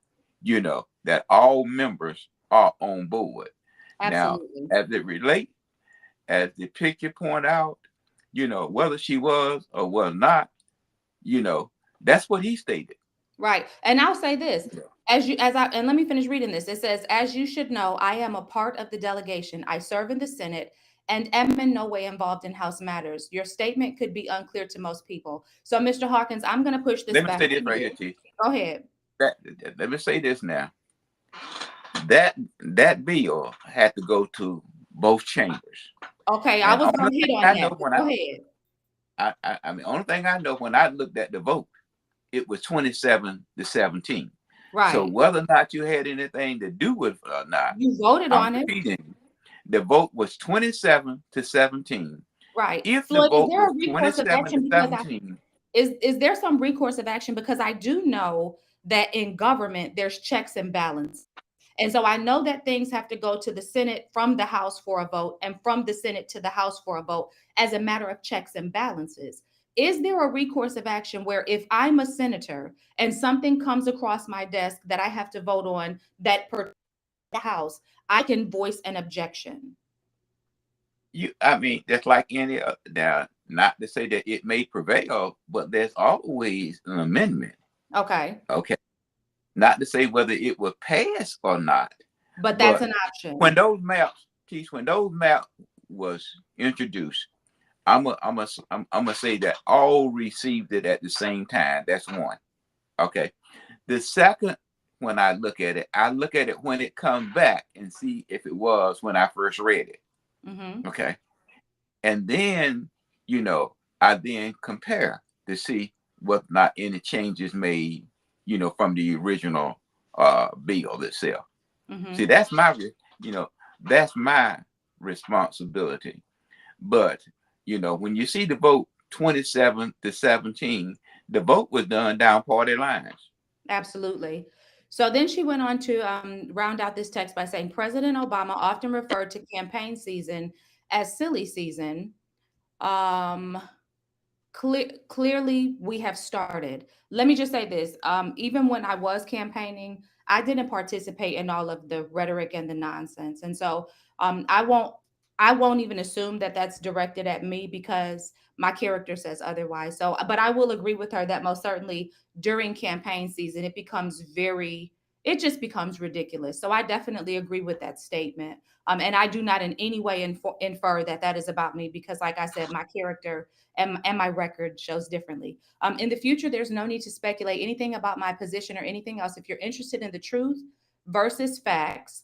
Speaker 2: that all members are on board. Now,
Speaker 1: Absolutely.
Speaker 2: as it relates, as the picture point out, whether she was or was not, you know, that's what he stated.
Speaker 1: Right. And I'll say this.
Speaker 2: Yeah.
Speaker 1: And let me finish reading this. It says, as you should know, I am a part of the delegation. I serve in the Senate and am in no way involved in House matters. Your statement could be unclear to most people. So, Mr. Hawkins, I'm going to push this
Speaker 2: Let me
Speaker 1: back
Speaker 2: say
Speaker 1: to
Speaker 2: this right
Speaker 1: you.
Speaker 2: here, T.
Speaker 1: Go ahead.
Speaker 2: That, let me say this now. That bill had to go to both chambers.
Speaker 1: Okay, I
Speaker 2: And
Speaker 1: was
Speaker 2: only
Speaker 1: going to hit
Speaker 2: thing
Speaker 1: on
Speaker 2: I
Speaker 1: that,
Speaker 2: know
Speaker 1: but
Speaker 2: when
Speaker 1: go ahead.
Speaker 2: I mean, only thing I know when I looked at the vote, it was 27-17. So
Speaker 1: Right.
Speaker 2: whether or not you had anything to do with it or not,
Speaker 1: You voted
Speaker 2: I'm
Speaker 1: on it.
Speaker 2: repeating, the vote was 27-17.
Speaker 1: Right.
Speaker 2: If the
Speaker 1: Floyd, is
Speaker 2: vote
Speaker 1: there
Speaker 2: was
Speaker 1: a recourse of
Speaker 2: 27 to
Speaker 1: action? Because
Speaker 2: 17,
Speaker 1: is there some recourse of action? Because I do know that in government, there's checks and balances. And so I know that things have to go to the Senate from the House for a vote and from the Senate to the House for a vote as a matter of checks and balances. Is there a recourse of action where if I'm a senator and something comes across my desk that I have to vote on that per the House, I can voice an objection?
Speaker 2: I mean, that's like any now, not to say that it may prevail, but there's always an amendment.
Speaker 1: Okay.
Speaker 2: Okay. Not to say whether it will pass or not,
Speaker 1: But that's
Speaker 2: but
Speaker 1: an option.
Speaker 2: when those maps, Keith, when those maps was introduced, I'm gonna say that all received it at the same time. That's one. Okay. The second, when I look at it when it comes back and see if it was when I first read it.
Speaker 1: Mm-hmm.
Speaker 2: Okay. And then, I then compare to see whether or not any changes made, from the original bill itself. See,
Speaker 1: Mm-hmm.
Speaker 2: you know, that's my responsibility. But, when you see the vote 27-17, The vote was done down party lines.
Speaker 1: Absolutely. So then she went on to round out this text by saying President Obama often referred to campaign season as silly season. Um, clearly, we have started. Let me just say this. Even when I was campaigning, I didn't participate in all of the rhetoric and the nonsense. And so I won't even assume that that's directed at me because my character says otherwise. So, but I will agree with her that most certainly during campaign season, it just becomes ridiculous. So I definitely agree with that statement. And I do not in any way infer that that is about me because, like I said, my character and my record shows differently. In the future, there's no need to speculate anything about my position or anything else. If you're interested in the truth versus facts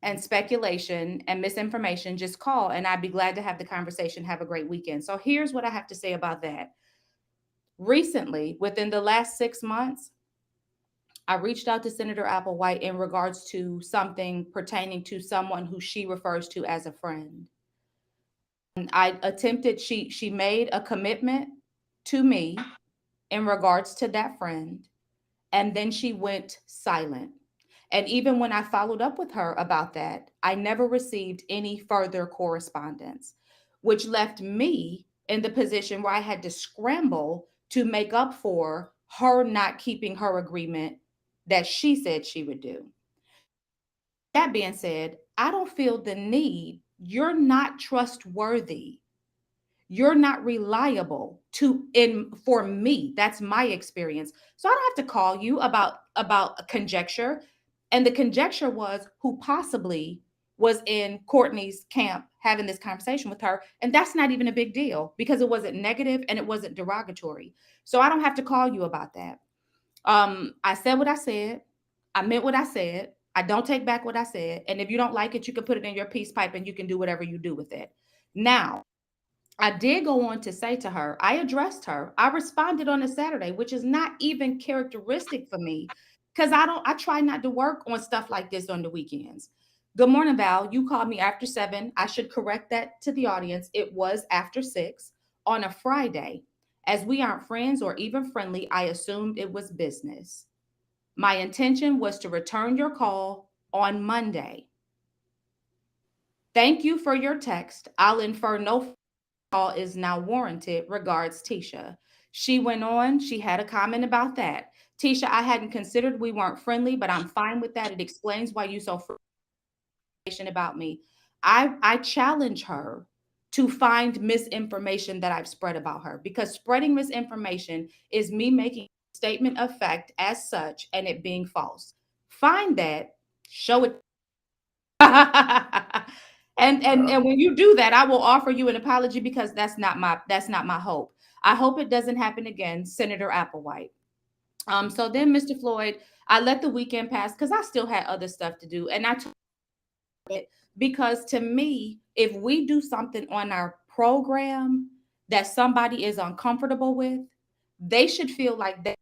Speaker 1: and speculation and misinformation, just call and I'd be glad to have the conversation. Have a great weekend. So here's what I have to say about that. Recently, within the last 6 months, I reached out to Senator Applewhite in regards to something pertaining to someone who she refers to as a friend. She made a commitment to me in regards to that friend, and then she went silent. And even when I followed up with her about that, I never received any further correspondence, which left me in the position where I had to scramble to make up for her not keeping her agreement that she said she would do. That being said, I don't feel the need. You're not trustworthy, you're not reliable to in for me. That's my experience. So I don't have to call you about a conjecture. And the conjecture was who possibly was in Courtney's camp having this conversation with her. And that's not even a big deal because it wasn't negative and it wasn't derogatory. So I don't have to call you about that. I said what I said. I meant what I said. I don't take back what I said. And if you don't like it, you can put it in your peace pipe and you can do whatever you do with it. Now, I did go on to say to her, I addressed her. I responded on a Saturday, which is not even characteristic for me because I try not to work on stuff like this on the weekends. Good morning, Val. You called me after 7. I should correct that to the audience. It was after 6 on a Friday. As we aren't friends or even friendly, I assumed it was business. My intention was to return your call on Monday. Thank you for your text. I'll infer no call is now warranted. Regards, Tisha. She went on, she had a comment about that. Tisha, I hadn't considered we weren't friendly, but I'm fine with that. It explains why you so information about me. I challenge her to find misinformation that I've spread about her because spreading misinformation is me making a statement of fact as such and it being false. Find that, show it. And
Speaker 2: Well,
Speaker 1: when you do that, I will offer you an apology because that's not my hope. I hope it doesn't happen again, Senator Applewhite. So then, Mr. Floyd, I let the weekend pass because I still had other stuff to do, and I told it because to me, if we do something on our program that somebody is uncomfortable with, they should feel like they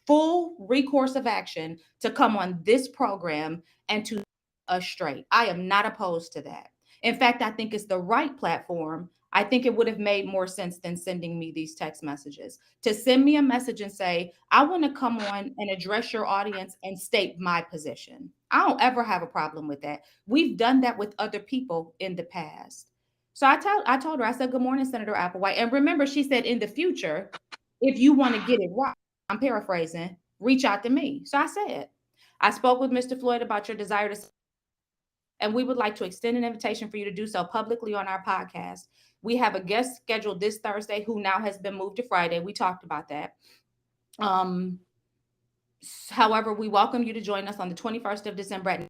Speaker 1: full recourse of action to come on this program and to us straight. I am not opposed to that. In fact, I think it's the right platform. I think it would have made more sense than sending me these text messages. To send me a message and say, I want to come on and address your audience and state my position. I don't ever have a problem with that. We've done that with other people in the past. So I told her, I said, good morning, Senator Applewhite. And remember, she said, in the future, if you want to get it right, I'm paraphrasing, reach out to me. So I said, I spoke with Mr. Floyd about your desire to, and we would like to extend an invitation for you to do so publicly on our podcast. We have a guest scheduled this Thursday who now has been moved to Friday. We talked about that. Um, However, we welcome you to join us on the 21st of December.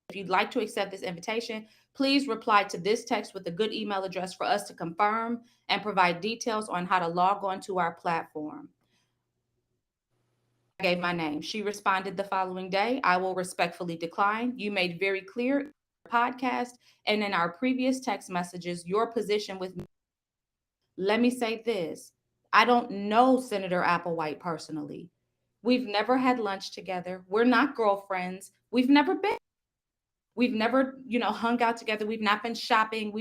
Speaker 1: If you'd like to accept this invitation, please reply to this text with a good email address for us to confirm and provide details on how to log on to our platform. I gave my name. She responded the following day, I will respectfully decline. You made very clear in the podcast and in our previous text messages your position with me. Let me say this. I don't know Senator Applewhite personally. We've never had lunch together. We're not girlfriends. We've never been. We've never, hung out together. We've not been shopping.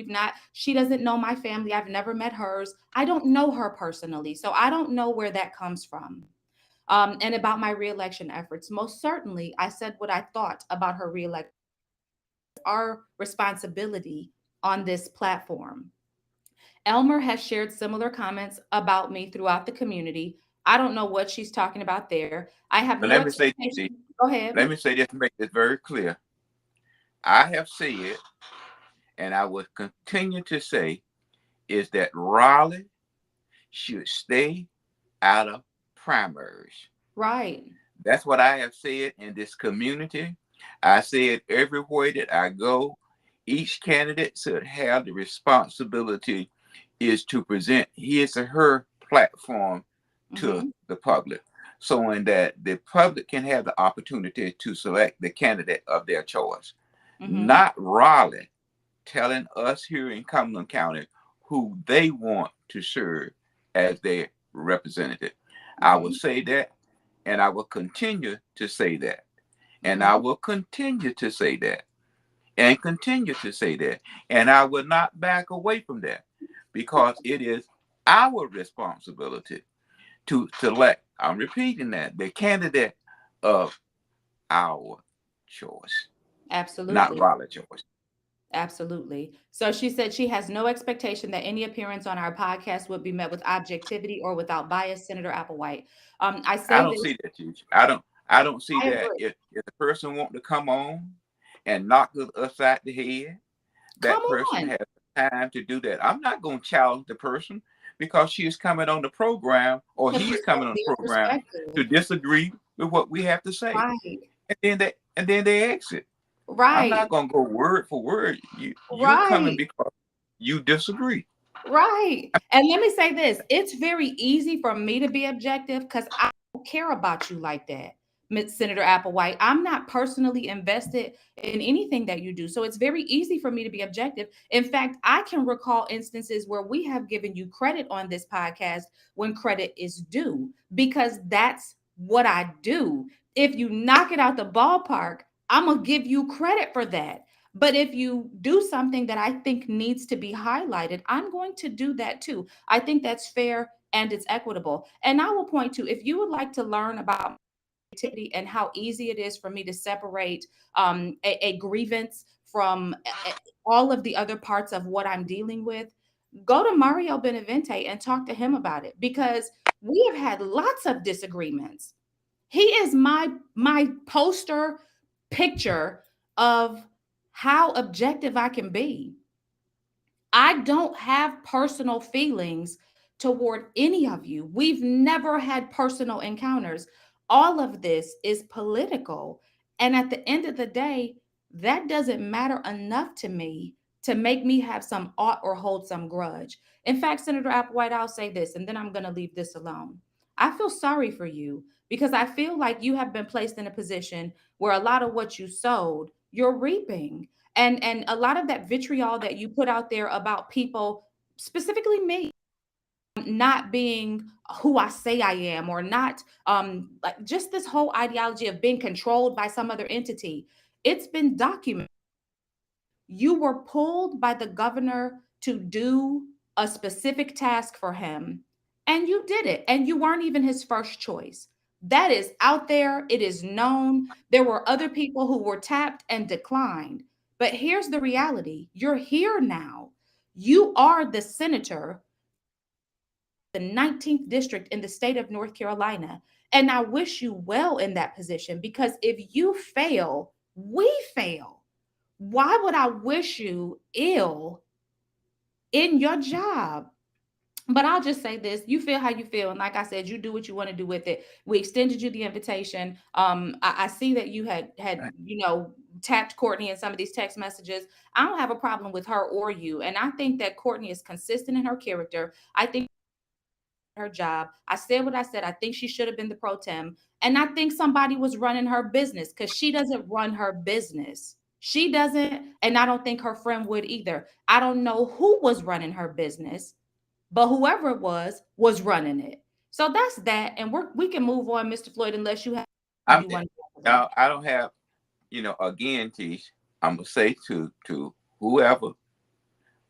Speaker 1: She doesn't know my family. I've never met hers. I don't know her personally. So I don't know where that comes from. And about my reelection efforts, most certainly, I said what I thought about her reelection. Our responsibility on this platform. Elmer has shared similar comments about me throughout the community. I don't know what she's talking about there. I have
Speaker 2: But
Speaker 1: no
Speaker 2: let me say this.
Speaker 1: expectation. Go ahead.
Speaker 2: Let me say this to make this very clear. I have said, and I will continue to say, is that Raleigh should stay out of primaries.
Speaker 1: Right.
Speaker 2: That's what I have said in this community. I said everywhere that I go, each candidate should have the responsibility is to present his or her platform to
Speaker 1: Mm-hmm.
Speaker 2: the public. So in that the public can have the opportunity to select the candidate of their choice.
Speaker 1: Mm-hmm.
Speaker 2: Not Raleigh telling us here in Cumberland County who they want to serve as their representative. I will
Speaker 1: Mm-hmm.
Speaker 2: say that, and I will continue to say that, and I
Speaker 1: Mm-hmm.
Speaker 2: will continue to say that, and continue to say that, and I will not back away from that because it is our responsibility to select, I'm repeating that, the candidate of our choice, not
Speaker 1: Absolutely.
Speaker 2: Raleigh choice.
Speaker 1: Absolutely. So she said she has no expectation that any appearance on our podcast would be met with objectivity or without bias, Senator Applewhite. I
Speaker 2: I
Speaker 1: say
Speaker 2: don't
Speaker 1: this,
Speaker 2: see that, teacher. I don't see
Speaker 1: I
Speaker 2: that.
Speaker 1: agree.
Speaker 2: If the person want to come on and knock us upside the head,
Speaker 1: Come
Speaker 2: that person
Speaker 1: on.
Speaker 2: has time to do that. I'm not going to challenge the person because she is coming on the program or
Speaker 1: To
Speaker 2: he's
Speaker 1: present
Speaker 2: coming on
Speaker 1: their
Speaker 2: the program to
Speaker 1: perspective.
Speaker 2: disagree with what we have to say.
Speaker 1: Right.
Speaker 2: And then they exit. I'm not
Speaker 1: Right.
Speaker 2: going to go word for word. You're coming
Speaker 1: Right.
Speaker 2: because you disagree.
Speaker 1: Right. And let me say this, it's very easy for me to be objective because I don't care about you like that, Miss Senator Applewhite. I'm not personally invested in anything that you do. So it's very easy for me to be objective. In fact, I can recall instances where we have given you credit on this podcast when credit is due, because that's what I do. If you knock it out the ballpark, I'm going to give you credit for that. But if you do something that I think needs to be highlighted, I'm going to do that too. I think that's fair and it's equitable. And I will point to, if you would like to learn about activity and how easy it is for me to separate a grievance from all of the other parts of what I'm dealing with, go to Mario Benevente and talk to him about it, because we have had lots of disagreements. He is my poster picture of how objective I can be. I don't have personal feelings toward any of you. We've never had personal encounters. All of this is political. And at the end of the day, that doesn't matter enough to me to make me have some ought or hold some grudge. In fact, Senator Applewhite, I'll say this, and then I'm going to leave this alone. I feel sorry for you because I feel like you have been placed in a position where a lot of what you sowed, you're reaping. And a lot of that vitriol that you put out there about people, specifically me, not being who I say I am, or not like just this whole ideology of being controlled by some other entity, it's been documented. You were pulled by the governor to do a specific task for him, and you did it, and you weren't even his first choice. That is out there, it is known. There were other people who were tapped and declined. But here's the reality, you're here now. You are the senator, the 19th district in the state of North Carolina. And I wish you well in that position, because if you fail, we fail. Why would I wish you ill in your job? But I'll just say this, you feel how you feel. And like I said, you do what you want to do with it. We extended you the invitation. I see that you had, tapped Courtney in some of these text messages. I don't have a problem with her or you. And I think that Courtney is consistent in her character. I think her job. I said what I said. I think she should have been the pro tem. And I think somebody was running her business, because she doesn't run her business. She doesn't. And I don't think her friend would either. I don't know who was running her business, but whoever it was running it. So that's that. And we can move on, Mr. Floyd, unless you have
Speaker 2: I'm
Speaker 1: you want to talk about.
Speaker 2: I don't have, again, Tish. I'm gonna say to whoever,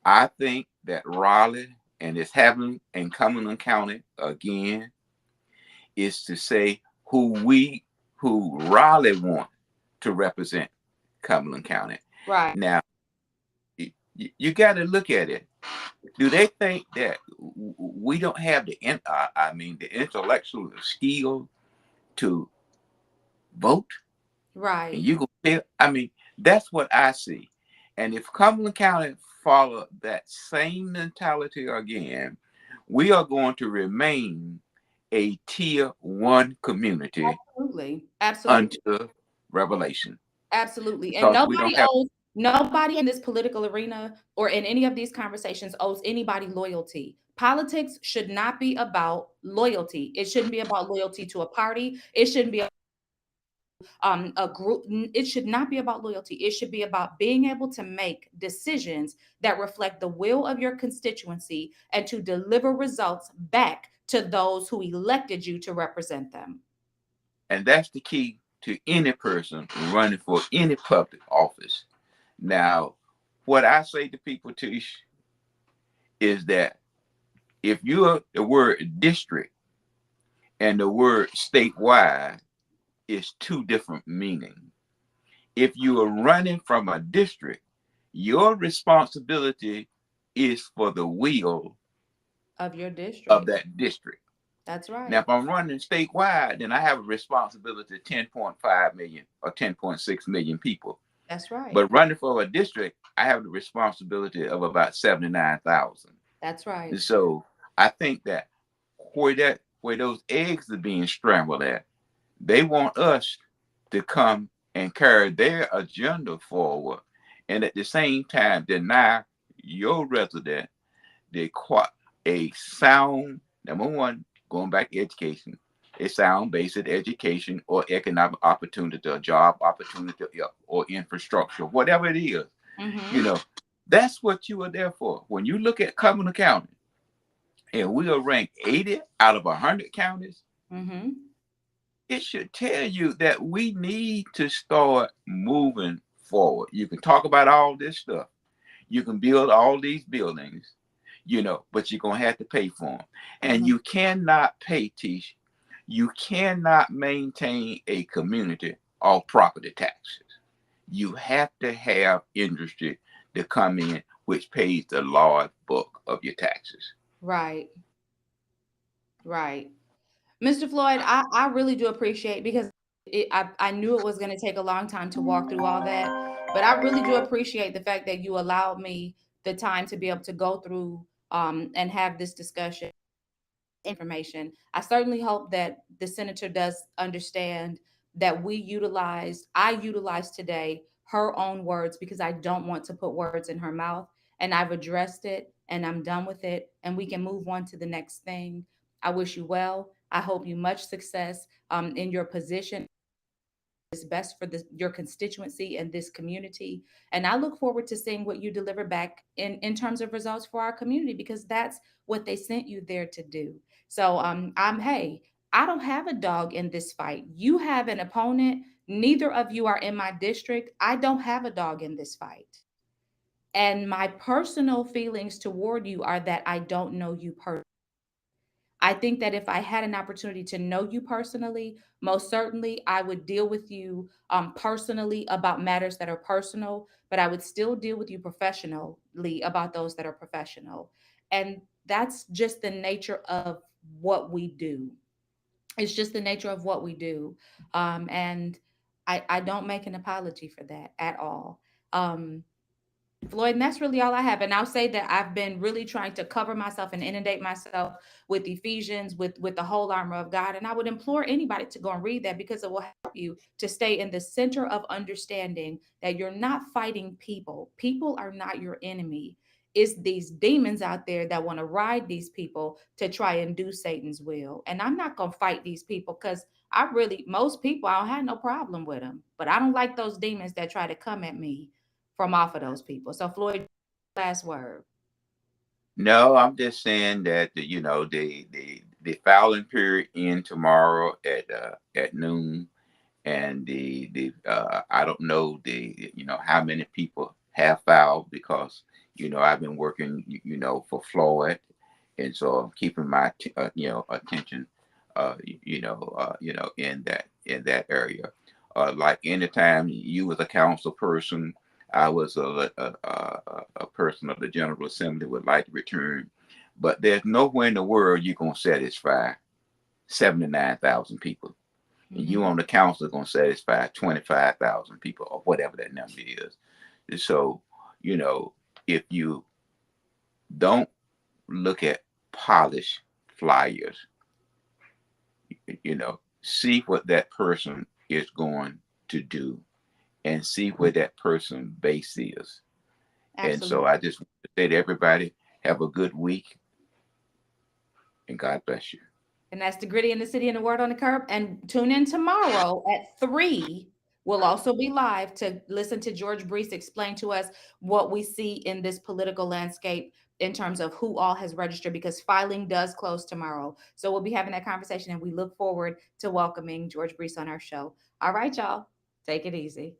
Speaker 2: I think that Raleigh and it's happening in Cumberland County again is to say who Raleigh want to represent Cumberland County.
Speaker 1: Right.
Speaker 2: Now you got to look at it. Do they think that we don't have the intellectual skill to vote? And
Speaker 1: Right.
Speaker 2: you go there. I mean, that's what I see. And if Cumberland County follow that same mentality again, we are going to remain a tier 1 community
Speaker 1: Absolutely. Absolutely.
Speaker 2: until revelation
Speaker 1: Absolutely. And
Speaker 2: because we don't have.
Speaker 1: nobody in this political arena or in any of these conversations owes anybody loyalty. Politics should not be about loyalty. It shouldn't be about loyalty to a party. It shouldn't be a group. It should not be about loyalty. It should be about being able to make decisions that reflect the will of your constituency and to deliver results back to those who elected you to represent them.
Speaker 2: And that's the key to any person running for any public office. Now, what I say to people, Tish, is that if you're the word district and the word statewide is two different meanings. If you are running from a district, your responsibility is for the will
Speaker 1: Of your
Speaker 2: of
Speaker 1: district.
Speaker 2: that district.
Speaker 1: That's
Speaker 2: Now,
Speaker 1: right.
Speaker 2: if I'm running statewide, then I have a responsibility to 10.5 million or 10.6 million people.
Speaker 1: That's right.
Speaker 2: But running for a district, I have the responsibility of about 79,000.
Speaker 1: That's right.
Speaker 2: And so I think that where those eggs are being scrambled at, they want us to come and carry their agenda forward, and at the same time deny your resident a sound, number one, going back to education, a sound basic education or economic opportunity, or job opportunity, or infrastructure, whatever it is. You
Speaker 1: Mm-hmm.
Speaker 2: know, that's what you are there for. When you look at Cumberland County, and we are ranked 80 out of 100 counties,
Speaker 1: Mm-hmm.
Speaker 2: it should tell you that we need to start moving forward. You can talk about all this stuff. You can build all these buildings, but you're going to have to pay for them. And
Speaker 1: Mm-hmm.
Speaker 2: you cannot pay, Tish. You cannot maintain a community off property taxes. You have to have industry to come in, which pays the large bulk of your taxes.
Speaker 1: Right. Right. Mr. Floyd, I really do appreciate because I knew it was going to take a long time to walk through all that, but I really do appreciate the fact that you allowed me the time to be able to go through and have this discussion information. I certainly hope that the senator does understand that I utilized today her own words because I don't want to put words in her mouth. And I've addressed it and I'm done with it. And we can move on to the next thing. I wish you well. I hope you much success in your position is best for your constituency and this community. And I look forward to seeing what you deliver back in terms of results for our community because that's what they sent you there to do. So hey, I don't have a dog in this fight. You have an opponent. Neither of you are in my district. I don't have a dog in this fight. And my personal feelings toward you are that I don't know you personally. I think that if I had an opportunity to know you personally, most certainly I would deal with you personally about matters that are personal, but I would still deal with you professionally about those that are professional. And that's just the nature of what we do. It's just the nature of what we do. And I don't make an apology for that at all. Um, Floyd, and that's really all I have. And I'll say that I've been really trying to cover myself and inundate myself with Ephesians, with the whole armor of God. And I would implore anybody to go and read that because it will help you to stay in the center of understanding that you're not fighting people. People are not your enemy. It's these demons out there that want to ride these people to try and do Satan's will. And I'm not going to fight these people because most people, I don't have no problem with them. But I don't like those demons that try to come at me from off of those people. So Floyd, last word.
Speaker 2: No, I'm just saying that the filing period end tomorrow at noon, and I don't know how many people have filed, because I've been working for Floyd, and so I'm keeping my attention in that area. Like anytime you was a council person, I was a person of the General Assembly would like to return, but there's nowhere in the world you're gonna satisfy 79,000 people. And you
Speaker 1: Mhm.
Speaker 2: on the council are going to satisfy 25,000 people or whatever that number is. And so, you know, if you don't look at polished flyers, see what that person is going to do and see where that person base is. And so
Speaker 1: Absolutely.
Speaker 2: I just want to say to everybody, have a good week and God bless you.
Speaker 1: And that's the Gritty in the City and the Word on the Curb. And tune in tomorrow at 3. We'll also be live to listen to George Brees explain to us what we see in this political landscape in terms of who all has registered, because filing does close tomorrow. So we'll be having that conversation, and we look forward to welcoming George Brees on our show. All right, y'all. Take it easy.